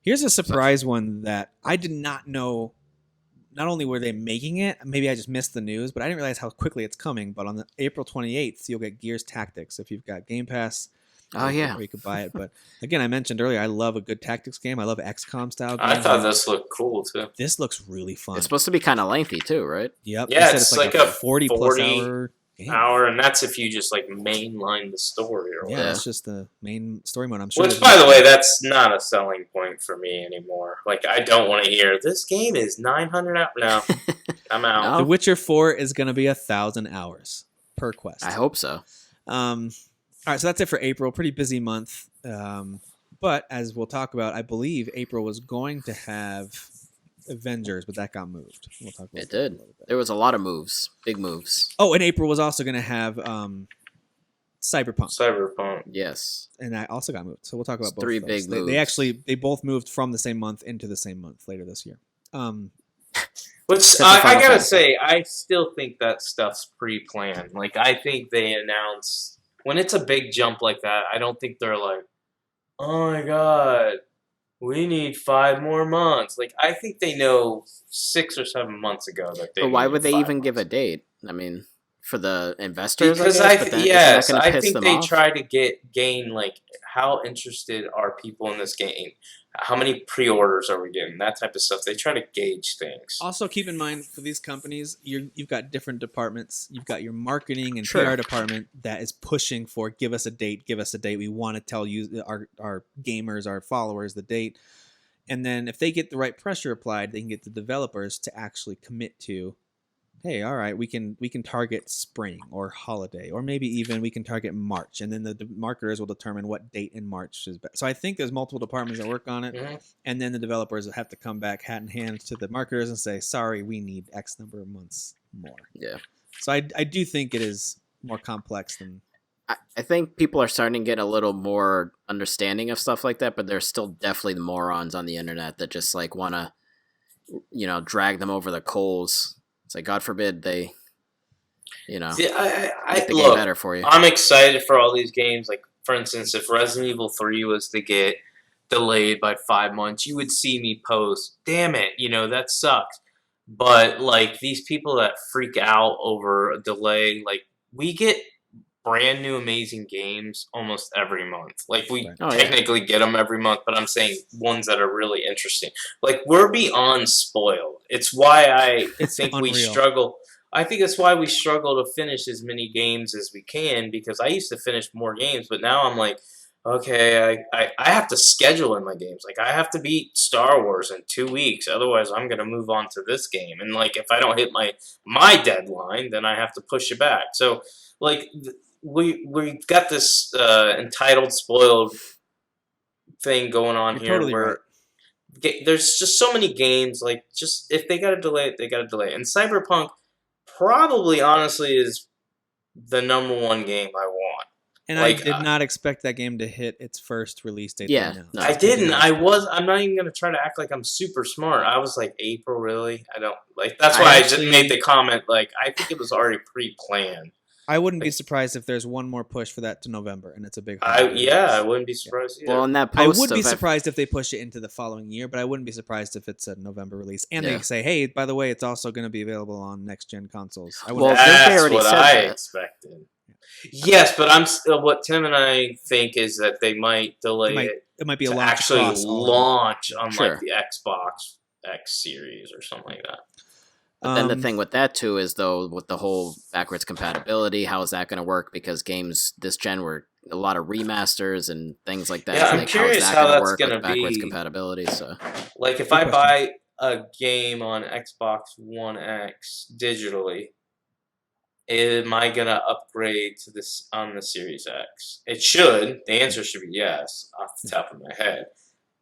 Here's a surprise one that I did not know. Not only were they making it, maybe I just missed the news, but I didn't realize how quickly it's coming. But on April 28th, you'll get Gears Tactics if you've got Game Pass. Oh, yeah. Or you could buy it. But again, I mentioned earlier, I love a good tactics game. I love XCOM style games. I thought this looked cool, too. This looks really fun. It's supposed to be kind of lengthy, too, right? Yep. Yeah, it's like a 40 plus hour game. And that's if you just like mainline the story or whatever. Yeah, that's just the main story mode. I'm sure. Which, by the way, that's not a selling point for me anymore. Like, I don't want to hear this game is 900 hours. No, I'm out. No. The Witcher 4 is going to be 1,000 hours per quest. I hope so. All right, so that's it for April. Pretty busy month. But as we'll talk about, I believe April was going to have Avengers, but that got moved. We'll talk about it did. There was a lot of moves, big moves. Oh, and April was also going to have Cyberpunk. Yes, and that also got moved. So we'll talk about both. Three of those. big moves. They both moved from the same month into the same month later this year. Which I gotta say, I still think that stuff's pre-planned. Like, I think they announce when it's a big jump like that. I don't think they're like, "Oh my god, we need 5 more months." Like, I think they know 6 or 7 months ago that they. But why would they even give a date? I mean, for the investors, because I think they try to gain like how interested are people in this game. How many pre-orders are we getting? That type of stuff. They try to gauge things. Also, keep in mind, for these companies, you've got different departments. You've got your marketing and PR department that is pushing for, give us a date, give us a date. We want to tell you, our gamers, our followers, the date. And then if they get the right pressure applied, they can get the developers to actually commit to, hey, all right, we can target spring or holiday, or maybe even we can target March, and then the marketers will determine what date in March is best. So I think there's multiple departments that work on it, and then the developers have to come back hat in hand to the marketers and say, sorry, we need X number of months more. Yeah. So I do think it is more complex than... I think people are starting to get a little more understanding of stuff like that, but there's still definitely the morons on the internet that just like want to, drag them over the coals. It's like, God forbid they, See, make the look, game better for you. I'm excited for all these games. Like, for instance, if Resident Evil 3 was to get delayed by 5 months, you would see me post, damn it, that sucks. But, like, these people that freak out over a delay, like, we get brand new amazing games almost every month. Like, we technically get them every month, but I'm saying ones that are really interesting. Like, we're beyond spoiled. It's why I think we struggle. I think it's why we struggle to finish as many games as we can, because I used to finish more games, but now I'm like, okay, I have to schedule in my games. Like, I have to beat Star Wars in 2 weeks, otherwise I'm going to move on to this game. And, like, if I don't hit my deadline, then I have to push it back. So, like, we've got this entitled, spoiled thing going on here totally where there's just so many games, like, just if they got to delay it, they got to delay it. And Cyberpunk probably, honestly, is the number one game I want. And like, I did not expect that game to hit its first release date. Yeah, no, I didn't. I'm not even going to try to act like I'm super smart. I was like, April, really? I don't, like, that's why I just made the comment, like, I think it was already pre-planned. I wouldn't be surprised if there's one more push for that to November, and it's a big. I wouldn't be surprised either. Well, in that I post, would be surprised if they push it into the following year, but I wouldn't be surprised if it's a November release. And they say, hey, by the way, it's also going to be available on next gen consoles. That's what I expected. Yes, but I'm still. What Tim and I think is that they might delay it. It might be a to launch actually launch on Sure. like the Xbox X series or something like that. But then the thing with that too is though with the whole backwards compatibility, how is that going to work? Because games this gen were a lot of remasters and things like that. Yeah, I'm like, curious how how is that that's work gonna with backwards be. compatibility. So, Like if I buy a game on Xbox One X digitally, am I gonna upgrade to this on the Series X? It should. The answer should be yes, off the top of my head.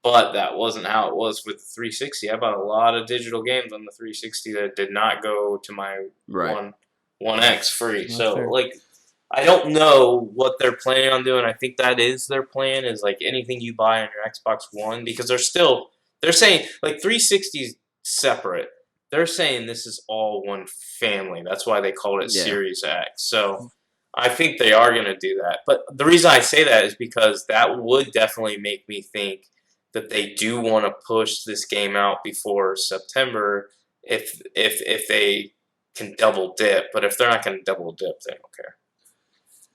But that wasn't how it was with the 360. I bought a lot of digital games on the 360 that did not go to my One X free. That's so fair. like, I don't know what they're planning on doing. I think that is their plan. Is like anything you buy on your Xbox One, because they're saying like 360 is separate. They're saying this is all one family. That's why they called it Series X. So I think they are going to do that. But the reason I say that is because that would definitely make me think that they do want to push this game out before September if they can double dip. But if they're not going to double dip, they don't care.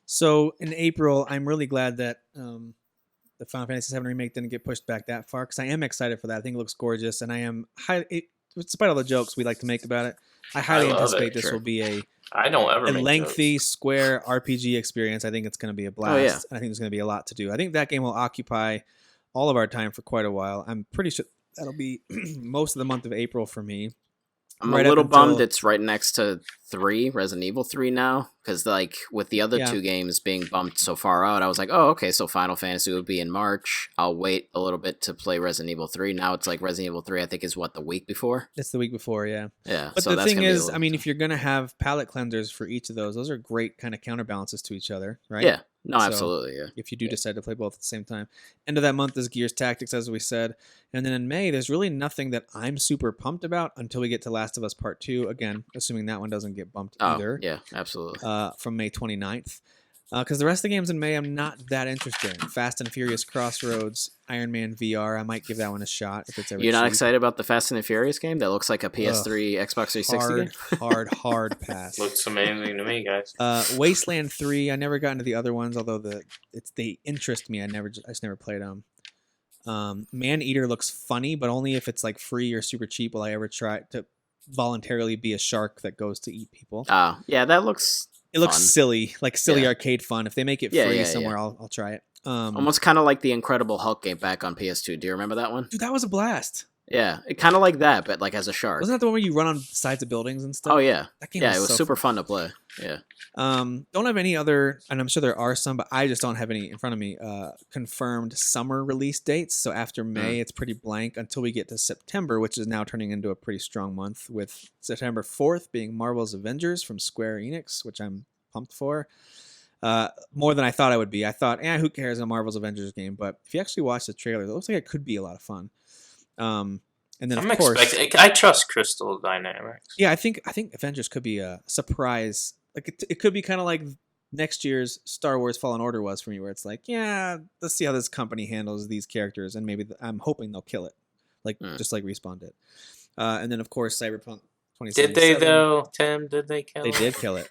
So in April, I'm really glad that the Final Fantasy VII Remake didn't get pushed back that far because I am excited for that. I think it looks gorgeous, and I am despite all the jokes we like to make about it, I highly anticipate this will be a lengthy square RPG experience. I think it's going to be a blast. I think there's going to be a lot to do. I think that game will occupy all of our time for quite a while. I'm pretty sure that'll be most of the month of April for me. I'm a little bummed it's right next to 3, Resident Evil 3 now, because like with the other two games being bumped so far out, I was like, oh, okay, so Final Fantasy would be in March. I'll wait a little bit to play Resident Evil 3. Now it's like Resident Evil 3, I think, is what, the week before? It's the week before, yeah. Yeah. But the thing is, I mean, if you're going to have palette cleansers for each of those are great kind of counterbalances to each other, right? Yeah. No, absolutely, yeah. If you do decide to play both at the same time. End of that month is Gears Tactics, as we said. And then in May, there's really nothing that I'm super pumped about until we get to Last of Us Part 2. Again, assuming that one doesn't get bumped either. Yeah, absolutely. From May 29th. Because the rest of the games in May, I'm not that interested in. Fast and Furious Crossroads, Iron Man VR, I might give that one a shot if it's ever You're not cheap. excited about the Fast and the Furious game? That looks like a PS3, Xbox 360 game? Hard pass. Looks amazing to me, guys. Wasteland 3, I never got into the other ones, although they interest me. I just never played them. Man Eater looks funny, but only if it's like free or super cheap will I ever try to voluntarily be a shark that goes to eat people. Yeah, that looks... It looks fun. silly, like silly arcade fun. If they make it free somewhere, I'll try it. Almost kind of like the Incredible Hulk game back on PS2. Do you remember that one? Dude, that was a blast. Yeah, it kind of like that, but like as a shark. Wasn't that the one where you run on sides of buildings and stuff? Oh yeah, that game it was super fun to play. Yeah. Don't have any other, and I'm sure there are some, but I just don't have any in front of me. Confirmed summer release dates. So after May, it's pretty blank until we get to September, which is now turning into a pretty strong month. With September 4th being Marvel's Avengers from Square Enix, which I'm pumped for. More than I thought I would be. I thought, who cares, a Marvel's Avengers game? But if you actually watch the trailer, it looks like it could be a lot of fun. And then of course, I trust Crystal Dynamics. Yeah, I think Avengers could be a surprise. Like it could be kind of like next year's Star Wars Fallen Order was for me, where it's like, let's see how this company handles these characters, and maybe I'm hoping they'll kill it, like just like Respawn did. And then of course Cyberpunk 2077. Did they though, Tim? Did they kill it? They did kill it.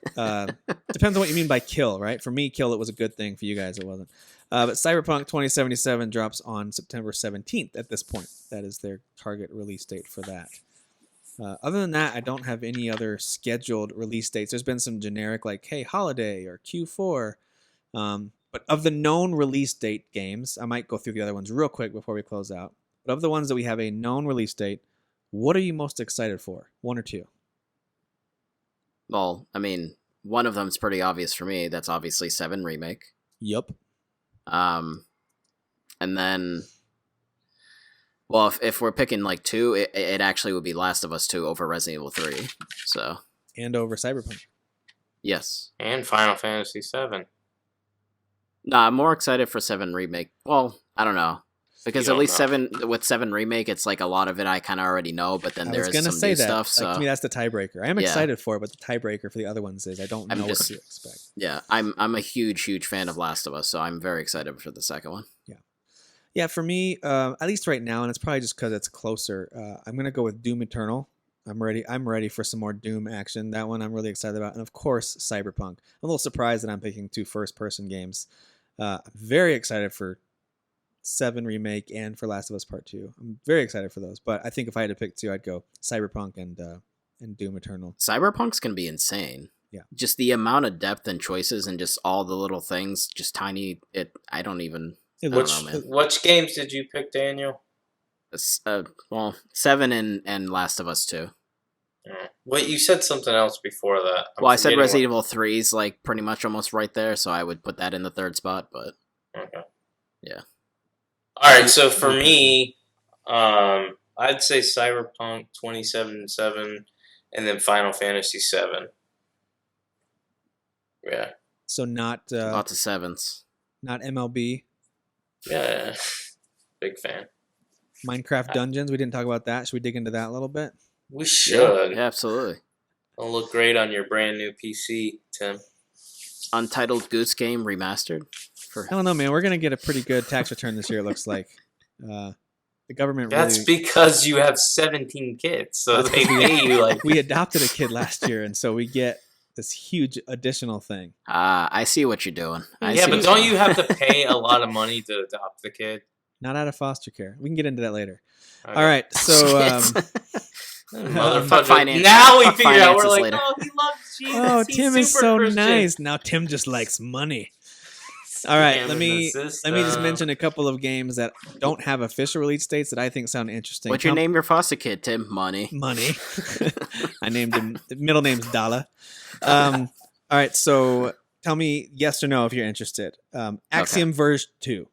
Depends on what you mean by kill, right? For me, kill it was a good thing. For you guys, it wasn't. But Cyberpunk 2077 drops on September 17th at this point. That is their target release date for that. Other than that, I don't have any other scheduled release dates. There's been some generic like, hey, holiday or Q4. But of the known release date games, I might go through the other ones real quick before we close out. But of the ones that we have a known release date, what are you most excited for? One or two? Well, I mean, one of them's pretty obvious for me. That's obviously 7 Remake. Yup. And then, well, if we're picking like 2, it actually would be Last of Us 2 over Resident Evil 3. So. And over Cyberpunk. Yes. And Final Fantasy VII. Nah, I'm more excited for 7 Remake. Well, I don't know. Because You at least don't know. 7 remake, it's like a lot of it I kind of already know, but then I there was is gonna some say new that. stuff. So To me, that's the tiebreaker. I am Yeah. excited for it, but the tiebreaker for the other ones is I don't I'm know just- what to expect. yeah, I'm a huge fan of Last of Us, so I'm very excited for the second one. Yeah, for me, at least right now, and it's probably just because it's closer. I'm gonna go with Doom Eternal. I'm ready for some more Doom action. That one I'm really excited about, and of course, Cyberpunk. I'm a little surprised that I'm picking 2 first-person games. I'm very excited for 7 remake and for Last of Us Part 2. I'm very excited for those. But I think if I had to pick 2, I'd go Cyberpunk and Doom Eternal. Cyberpunk's gonna be insane. Yeah. Just the amount of depth and choices and just all the little things, just tiny. I don't even. It I don't looks- know, man. Which games did you pick, Daniel? Well, 7 and Last of Us 2. Wait, you said something else before that. Well, I said forgetting Resident Evil 3 is like pretty much almost right there, so I would put that in the 3rd spot. But Okay. Yeah. All right. So for me, I'd say Cyberpunk 2077, and then Final Fantasy 7. Yeah. So not lots of 7s. not MLB, Yeah. Big fan. Minecraft Dungeons. We didn't talk about that. Should we dig into that a little bit? We should. Yeah, absolutely. It'll look great on your brand new PC, Tim. Untitled Goose Game remastered. I don't know, man. We're gonna get a pretty good tax return this year. It looks like the government That's really. because you have 17 kids, so That's they pay you like. We adopted a kid last year, and so we get this huge additional thing. I see what you're doing. Yeah, but don't you have to pay a lot of money to adopt the kid? Not out of foster care. We can get into that later. Okay. All right, so Motherfucker. finance- Now we fuck figure out we're finances like, later. oh, he loves Jesus. oh, He's Tim is super so Christian. nice. Now Tim just likes money. All right, Scam let in me the just system. mention a couple of games that don't have official release dates that I think sound interesting. What'd you name your foster kid, Tim? Money. Money. I named him. The middle name's Dala. All right, so tell me yes or no if you're interested. Axiom Verge 2.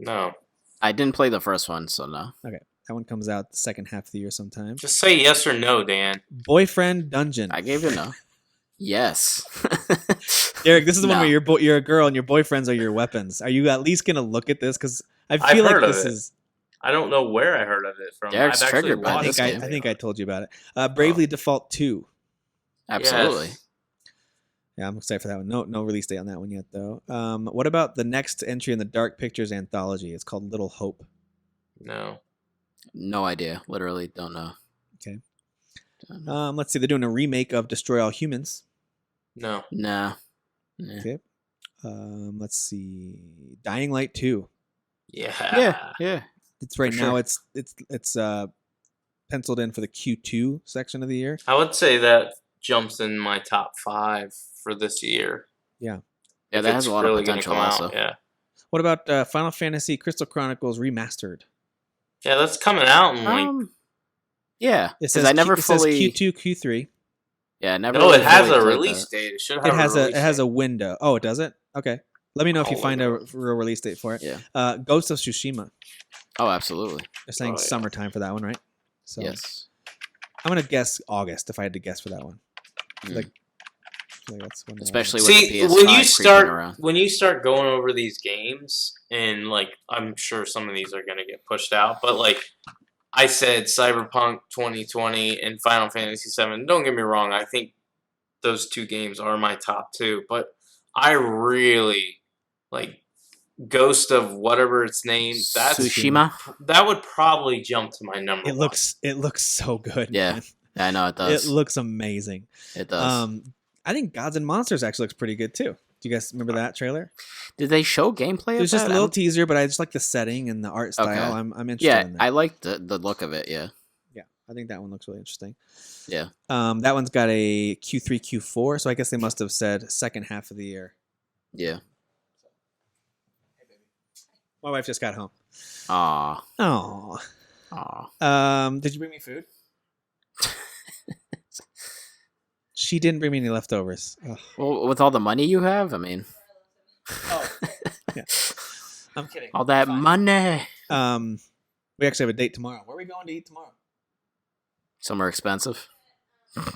No. I didn't play the first one, so no. Okay, that one comes out the second half of the year sometime. Just say yes or no, Dan. Boyfriend Dungeon. I gave you no. Yes. Derek, this is the one No. where you're a girl and your boyfriends are your weapons. Are you at least gonna look at this? Because I I've feel like heard of this it. is. I don't know where I heard of it from. Derek's I've actually triggered by I watched this think game. I think I told you about it. Bravely Default 2. Absolutely. Yes. Yeah, I'm excited for that one. No release date on that one yet, though. What about the next entry in the Dark Pictures anthology? It's called Little Hope. No. No idea. Literally don't know. Okay. Don't know. Let's see. They're doing a remake of Destroy All Humans. No. Nah. Nah. Okay. Let's see. Dying Light 2. Yeah. Yeah. It's right For now. sure. It's penciled in for the Q2 section of the year. I would say that jumps in my top 5 for this year. Yeah, If that has it's a lot of really gonna potential come out, also. Yeah. What about Final Fantasy Crystal Chronicles Remastered? Yeah, that's coming out in like. Yeah, It 'cause says I never it says fully. Q2, Q3. Yeah, I never. No, really it has fully a played release that. date. It should have It a has release a date. window. Oh, it does it? Okay. Let me know if you Oh, find a window. real release date for it. Yeah. Ghost of Tsushima. Oh, absolutely. They're saying Oh, yeah. summertime for that one, right? So Yes. I'm gonna guess August if I had to guess for that one. Mm. Like that's when Especially with See, the PS5 when you creeping start around. going over these games, and like I'm sure some of these are gonna get pushed out, but like I said, Cyberpunk 2020 and Final Fantasy 7. Don't get me wrong, I think those 2 games are my top 2, but I really like Ghost of whatever its name. Tsushima. That would probably jump to my number. it one. looks so good. Yeah, man. I know it does. It looks amazing. It does. I think Gods and Monsters actually looks pretty good too. Do you guys remember that trailer? Did they show gameplay? There's of just that? a little teaser, but I just like the setting and the art style. Okay. I'm interested Yeah, in that. I like the look of it. Yeah. Yeah, I think that one looks really interesting. Yeah. That one's got a Q3, Q4, so I guess they must have said second half of the year. Yeah. My wife just got home. Aw. Oh. Aw. Did you bring me food? She didn't bring me any leftovers. Ugh. Well, with all the money you have, I mean, Yeah. I'm kidding. all that money. We actually have a date tomorrow. Where are we going to eat tomorrow? Somewhere expensive. Oh,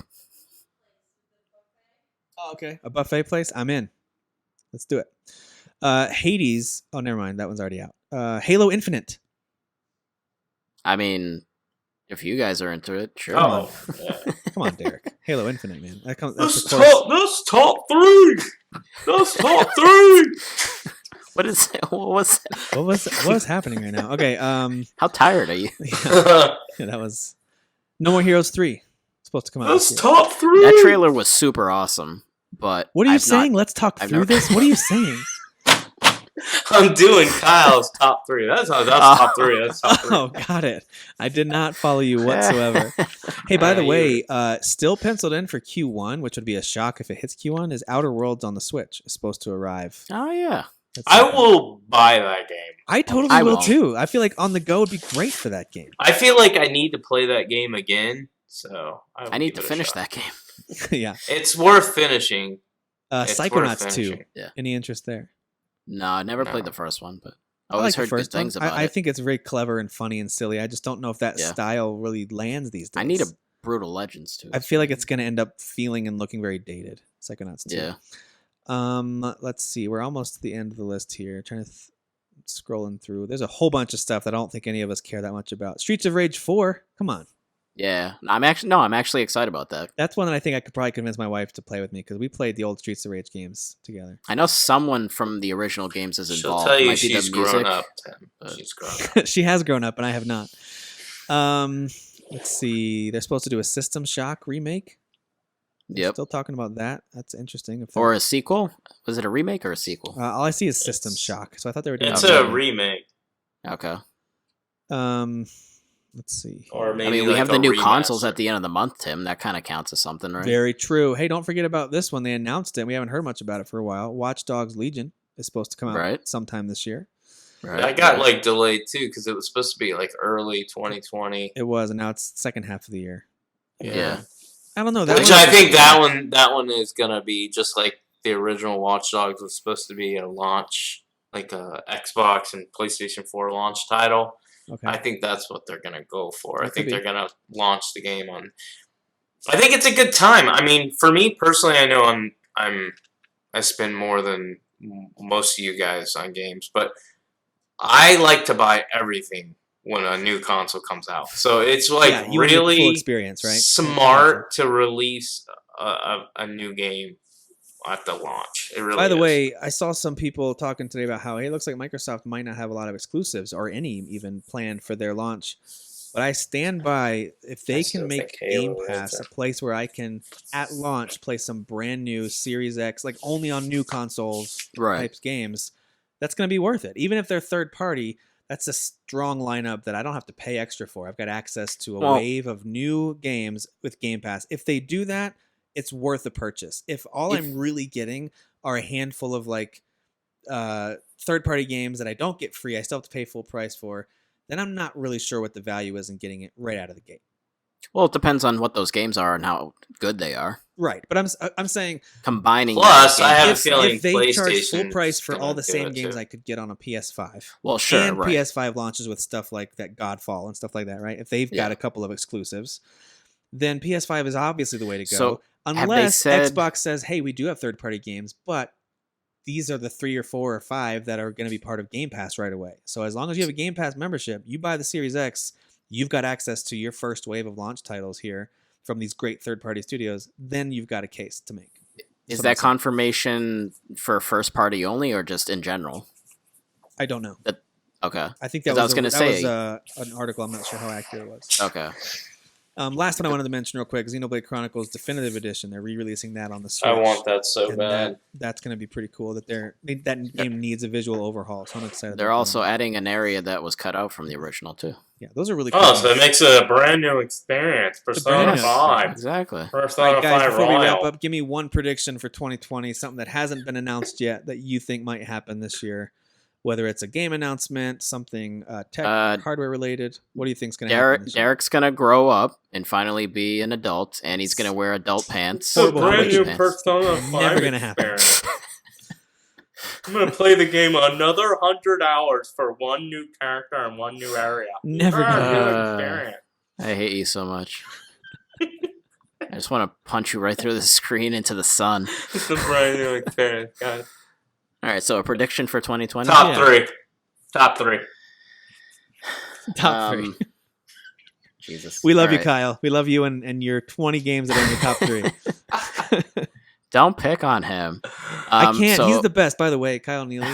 okay. A buffet place? I'm in. Let's do it. Hades. Oh, never mind. That one's already out. Halo Infinite. I mean, if you guys are into it, sure. Oh, yeah. Come on, Derek. Halo Infinite, man. That's That's of course. That's top 3. That's top 3. What is it? What was it? What was happening right now? Okay. How tired are you? Yeah, that was No More Heroes 3. It's supposed to come out. That's this year. top 3. That trailer was super awesome, but What are you I've saying? Not, Let's talk I've through never- this. What are you saying? I'm doing Kyle's top 3. That's top 3. That's top 3. Oh, got it. I did not follow you whatsoever. Hey, by the way, still penciled in for Q1, which would be a shock if it hits Q1, is Outer Worlds on the Switch. It's supposed to arrive. Oh yeah, I will buy that game. I totally I will won't. too. I feel like on the go would be great for that game. I feel like I need to play that game again, so I need to finish that game. Yeah. It's worth finishing. It's worth Psychonauts 2. finishing. Yeah. Any interest there? No, I never played No. the first one, but I I always like the heard good first one. things about I it. think it's very clever and funny and silly. I just don't know if that Yeah. style really lands these days. I need a Brutal Legends too. I feel like it's going to end up feeling and looking very dated. Psychonauts 2. Yeah. Let's see. We're almost to the end of the list here. Trying to scrolling through. There's a whole bunch of stuff that I don't think any of us care that much about. Streets of Rage 4. Come on. Yeah. I'm actually excited about that. That's one that I think I could probably convince my wife to play with me because we played the old Streets of Rage games together. I know someone from the original games is She'll involved. tell you Might be she's the music. grown up, Tim. but- She's grown up. She has grown up and I have not. Let's see. They're supposed to do a System Shock remake. They're Yep. Still talking about that. That's interesting. If Or a sequel? Was it a remake or a sequel? all I see is System Shock. So I thought they were doing. It's Okay. a remake, Okay. Let's see. or maybe I mean, we like have a the new remaster. consoles at the end of the month, Tim. That kind of counts as something, right? Very true. Hey, don't forget about this one. They announced it. We haven't heard much about it for a while. Watch Dogs Legion is supposed to come out Right. sometime this year. Right. That got like delayed too because it was supposed to be like early 2020. It was, and now it's second half of the year. Yeah. I don't know. That Which one- I think that one is gonna be just like the original Watch Dogs was supposed to be a launch, like a Xbox and PlayStation 4 launch title. Okay. I think that's what they're gonna go for. I That think could they're gonna launch the game on. I think it's a good time. I mean, for me personally, I know I spend more than most of you guys on games, but I like to buy everything when a new console comes out. So it's like Yeah, you want the full really experience, right? smart to release a new game at the launch. It really By the is. way, I saw some people talking today about how, hey, it looks like Microsoft might not have a lot of exclusives or any even planned for their launch. But I stand by, if I they still can make think Halo Game is Pass a- a place where I can, at launch, play some brand new Series X, like only on new consoles Right. types games, that's going to be worth it. Even if they're third party, that's a strong lineup that I don't have to pay extra for. I've got access to a Well- wave of new games with Game Pass. If they do that, it's worth the purchase. If all I'm really getting are a handful of like third-party games that I don't get free, I still have to pay full price for, then I'm not really sure what the value is in getting it right out of the gate. Well, it depends on what those games are and how good they are. Right, but I'm saying Combining. Plus, that I have a Game Pass- feeling if they charge full PlayStation's price for all gonna the do same it, games too. I could get on a PS5, Well, sure. and right. PS5 launches with stuff like that Godfall and stuff like that, right? If they've got Yeah. a couple of exclusives, then PS5 is obviously the way to go. So, have they unless said- Xbox says, "Hey, we do have third-party games, but these are the 3 or 4 or 5 that are going to be part of Game Pass right away." So as long as you have a Game Pass membership, you buy the Series X, you've got access to your first wave of launch titles here from these great third-party studios. Then you've got a case to make. Is what I'm that saying. confirmation for first party only or just in general? I don't know. Okay. I think that 'Cause I was, was gonna that say- was an article. I'm not sure how accurate it was. Okay. Last one I wanted to mention real quick, Xenoblade Chronicles Definitive Edition. They're re-releasing that on the Switch. I want that so and bad. that's going to be pretty cool. That game needs a visual overhaul. So I'm excited. They're about also that. adding an area that was cut out from the original too. Yeah, those are really cool. Oh, so it makes it a brand new experience. Persona brand new 5. Exactly. All Persona right, guys, 5 before we wrap Royal. up, give me one prediction for 2020, something that hasn't been announced yet that you think might happen this year. Whether it's a game announcement, something tech, hardware related. What do you think is going to happen this year? Derek's gonna grow up and finally be an adult, and he's gonna wear adult pants. It's a Horrible brand new pants. Persona 5 Never gonna happen. experience. I'm going to play the game another 100 hours for one new character and one new area. Never Brand gonna new happen. experience. I hate you so much. I just want to punch you right through the screen into the sun. It's a brand new experience, guys. All right, so a prediction for 2020? Top three. Top three. Top 3. Jesus. We love All you, right. Kyle. We love you and your 20 games that are in the top 3. Don't pick on him. I can't. So, He's the best. By the way, Kyle Neely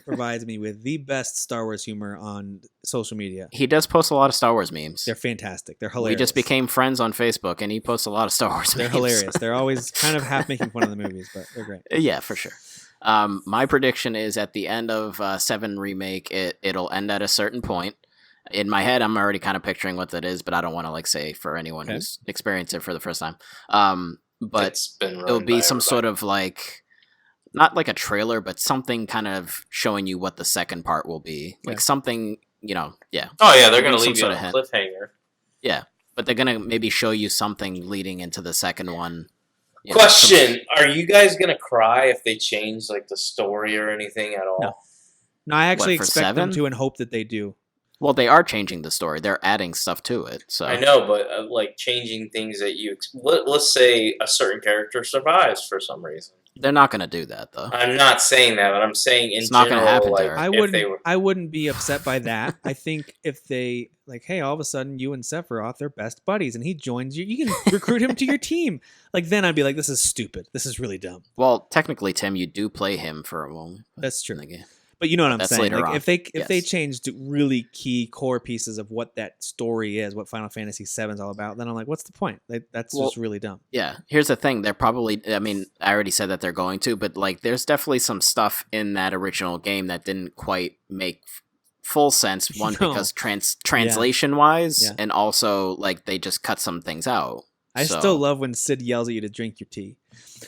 provides me with the best Star Wars humor on social media. he does post a lot of Star Wars memes. They're fantastic. They're hilarious. We just became friends on Facebook, and he posts a lot of Star Wars They're memes. hilarious. They're always kind of half making fun of the movies, but they're great. Yeah, for sure. My prediction is at the end of 7 Remake, it'll end at a certain point. In my head, I'm already kind of picturing what that is, but I don't want to say for anyone who's experienced it for the first time. But It's been it'll be some sort of not like a trailer, but something kind of showing you what the second part will be. Like something, yeah. Oh yeah, they're gonna Some leave you sort on of a hint. cliffhanger. Yeah, but they're gonna maybe show you something leading into the second one. You know, Question: Are you guys gonna cry if they change the story or anything at all? No. No, I actually for expect them 7? to and hope that they do. Well, they are changing the story. They're adding stuff to it. So I know, but changing things that let's say a certain character survives for some reason. they're not gonna do that though. I'm not saying that, but I'm saying in It's not general, gonna happen, Derek. I wouldn't be upset by that. I think if they hey, all of a sudden you and Sephiroth are best buddies and he joins you, you can recruit him to your team. Then I'd be like, this is stupid. This is really dumb. Well, technically, Tim, you do play him for a moment. That's true. in the game. But you know what I'm That's saying. later on. If they Yes. changed really key core pieces of what that story is, what Final Fantasy VII is all about, then I'm like, what's the point? That's just really dumb. Yeah, here's the thing. They're probably, I already said that they're going to, but there's definitely some stuff in that original game that didn't quite make full sense. One, No. because translation-wise, Yeah. and also, they just cut some things out. I So- still love when Sid yells at you to drink your tea.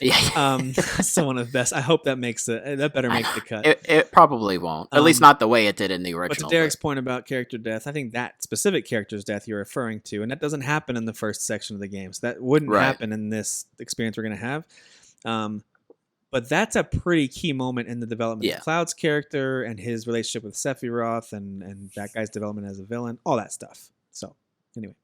Yeah. Still one of the best. I hope that that better make the cut. It probably won't. At least not the way it did in the But original. to Derek's point about character death, I think that specific character's death you're referring to, and that doesn't happen in the first section of the game. So that wouldn't Right. happen in this experience we're going to have. But that's a pretty key moment in the development of Cloud's character and his relationship with Sephiroth and that guy's development as a villain, all that stuff. So, anyway.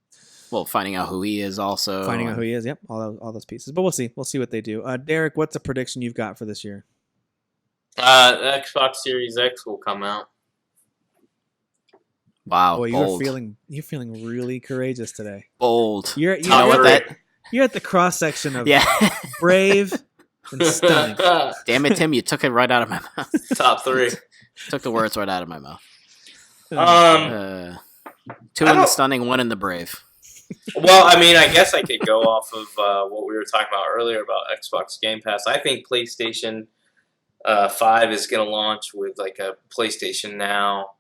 Well, finding out who he is also. Finding out who he is, yep, all those pieces. But we'll see. We'll see what they do. Derek, what's a prediction you've got for this year? The Xbox Series X will come out. Wow, Boy, bold. you're feeling really courageous today. Bold. You're at the cross section of brave and stunning. Damn it, Tim! You took it right out of my mouth. Top 3. Took the words right out of my mouth. 2 in the stunning, 1 in the brave. Well, I guess I could go off of what we were talking about earlier about Xbox Game Pass. I think PlayStation 5 is going to launch with a PlayStation Now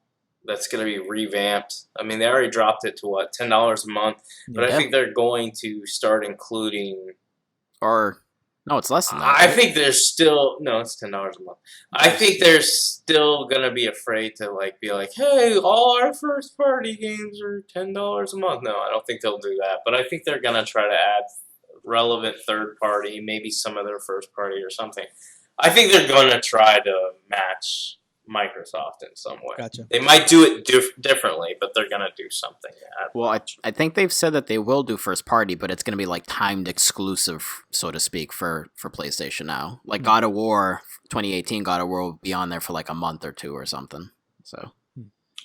that's going to be revamped. They already dropped it to $10 a month, but I think they're going to start including. Or no, it's less than that. I think there's still it's $10 a month. I think they're still gonna be afraid to be like, hey, all our first party games are $10 a month. No, I don't think they'll do that. But I think they're gonna try to add relevant third party, maybe some of their first party or something. I think they're gonna try to match Microsoft in some way. Gotcha. They might do it differently, but they're gonna do something. Well, I think they've said that they will do first party, but it's going to be timed exclusive, so to speak, for PlayStation Now. God of War 2018, God of War will be on there for a month or 2 or something. So,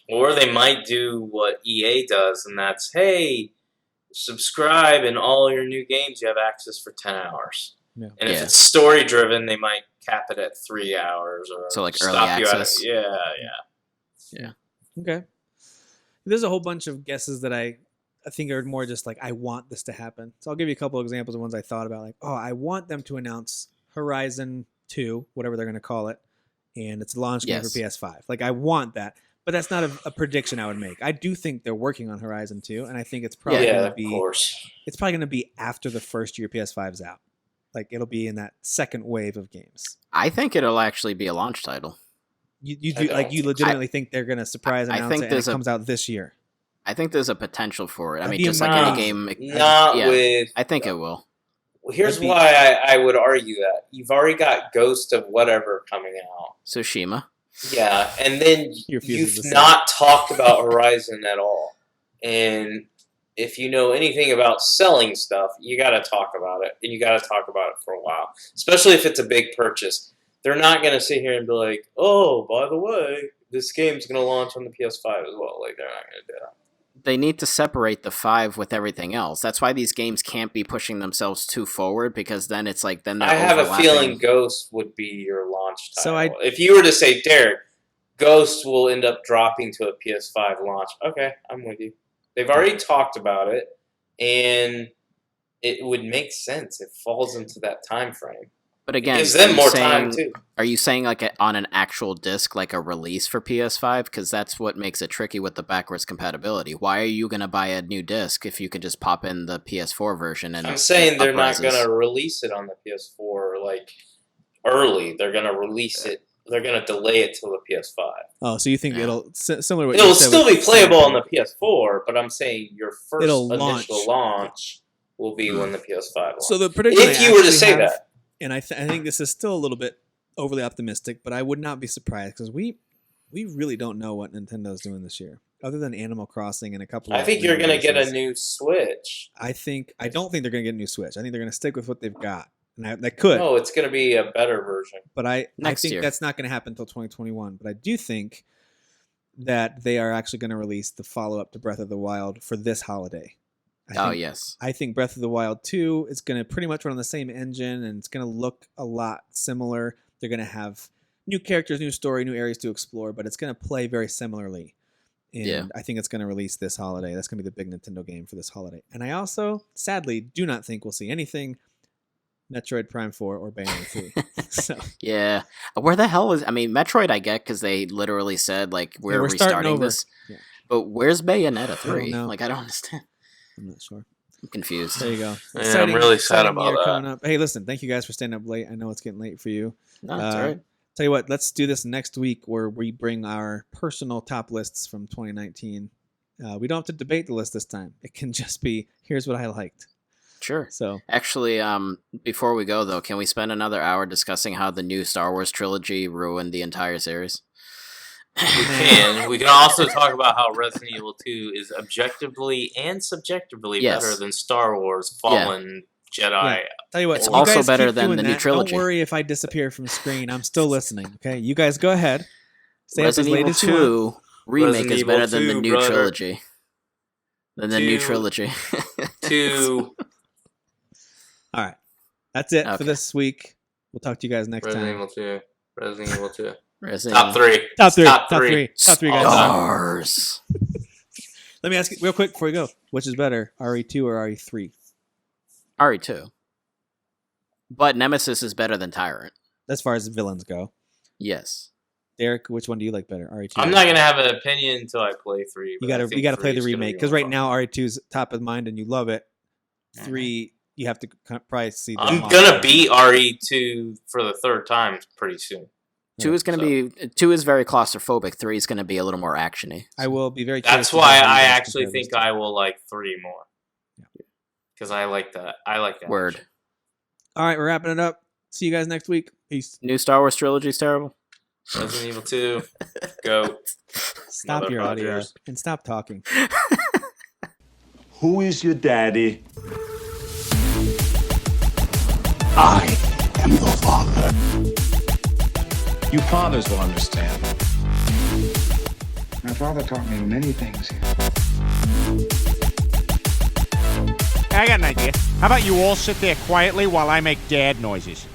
or they might do what EA does, and that's, hey, subscribe, and all your new games you have access for 10 hours. Yeah. And if it's story driven, they might cap it at 3 hours, or so early stop you access. Yeah. Okay. There's a whole bunch of guesses that I think are more just I want this to happen. So I'll give you a couple of examples of ones I thought about. I want them to announce Horizon 2, whatever they're going to call it, and it's a launch game for PS5. I want that. But that's not a prediction I would make. I do think they're working on Horizon 2, and I think it's probably going to be. Of course. It's probably going to be after the first year PS5's out. It'll be in that second wave of games. I think it'll actually be a launch title. You do you legitimately think they're going to surprise announce it and it comes out this year? I think there's a potential for it. Just like any game. I think it will. Well, here's why I would argue that. You've already got Ghost of whatever coming out. Tsushima. Yeah, and then you've not talked about Horizon at all. And if you know anything about selling stuff, you got to talk about it, and you got to talk about it for a while, especially if it's a big purchase. they're not gonna sit here and be like, oh, by the way, this game's gonna launch on the PS5 as well. Like, they're not gonna do that. They need to separate the 5 with everything else. That's why these games can't be pushing themselves too forward, because then it's like then they're I have a overlapping. feeling Ghost would be your launch title. So if you were to say, Derek, Ghost will end up dropping to a PS5 launch. Okay, I'm with you. They've already talked about it, and it would make sense. It falls into that time frame. But again, it gives them more time too. Are you saying like on an actual disc, like a release for PS5? Because that's what makes it tricky with the backwards compatibility. Why are you going to buy a new disc if you could just pop in the PS4 version? And I'm saying they're not uprises? going to release it on the PS4 like early. They're going to release it. They're going to delay it till the PS5. Oh, so you think it'll similar? To what It'll you said still with be playable on Cyberpunk. the PS4, but I'm saying your first It'll initial launch will be when the PS5 launches. So the prediction, if you were to say that. And I think this is still a little bit overly optimistic, but I would not be surprised because we really don't know what Nintendo's doing this year, other than Animal Crossing and a couple. I think you're going to get a new Switch. I don't think they're going to get a new Switch. I think they're going to stick with what they've got, and that could. No, it's going to be a better version. But I think year. that's not going to happen until 2021. But I do think that they are actually going to release the follow-up to Breath of the Wild for this holiday. Yes. I think Breath of the Wild 2 is going to pretty much run on the same engine, and it's going to look a lot similar. They're going to have new characters, new story, new areas to explore, but it's going to play very similarly. And I think it's going to release this holiday. That's going to be the big Nintendo game for this holiday. And I also, sadly, do not think we'll see anything Metroid Prime 4 or Bayonetta 3. So. Yeah. Where the hell is... I mean, Metroid I get because they literally said, like, we're restarting this. Yeah. But where's Bayonetta 3? I don't understand. I'm not sure. I'm confused. There you go. Yeah, I'm really sad about that. Coming up. Hey, listen, thank you guys for staying up late. I know it's getting late for you. No, that's all right. Tell you what, let's do this next week where we bring our personal top lists from 2019. We don't have to debate the list this time. It can just be, here's what I liked. Sure. So actually, before we go, though, can we spend another hour discussing how the new Star Wars trilogy ruined the entire series? We can. We can also talk about how Resident Evil 2 is objectively and subjectively better than Star Wars Fallen Jedi. Yeah. Tell you what, it's you also guys better than the new trilogy. Don't worry if I disappear from the screen. I'm still listening. Okay, you guys go ahead. Stay Resident up Evil as late 2 remake is better than the new trilogy. New trilogy. 2. All right, that's it for this week. We'll talk to you guys next time. Resident Evil 2. Top 3. Top 3, guys. Stars. Let me ask you real quick before we go. Which is better, RE2 or RE3? RE2. But Nemesis is better than Tyrant. As far as villains go. Yes. Derek, which one do you like better? RE2? I'm not going to have an opinion until I play 3. You got to play the remake. Because right now RE2's top of mind and you love it. 3, you have to probably see the I'm going to beat RE2 for the third time pretty soon. 2 is going to be 2 is very claustrophobic. 3 is going to be a little more actiony. I will be very curious. That's why I actually think I will like 3 more. Because I like that. I like that. Word. Action. All right, we're wrapping it up. See you guys next week. Peace. New Star Wars trilogy is terrible. Resident Evil 2. Go. Stop your audio and stop talking. Who is your daddy? I am the father. You fathers will understand. My father taught me many things. I got an idea. How about you all sit there quietly while I make dad noises?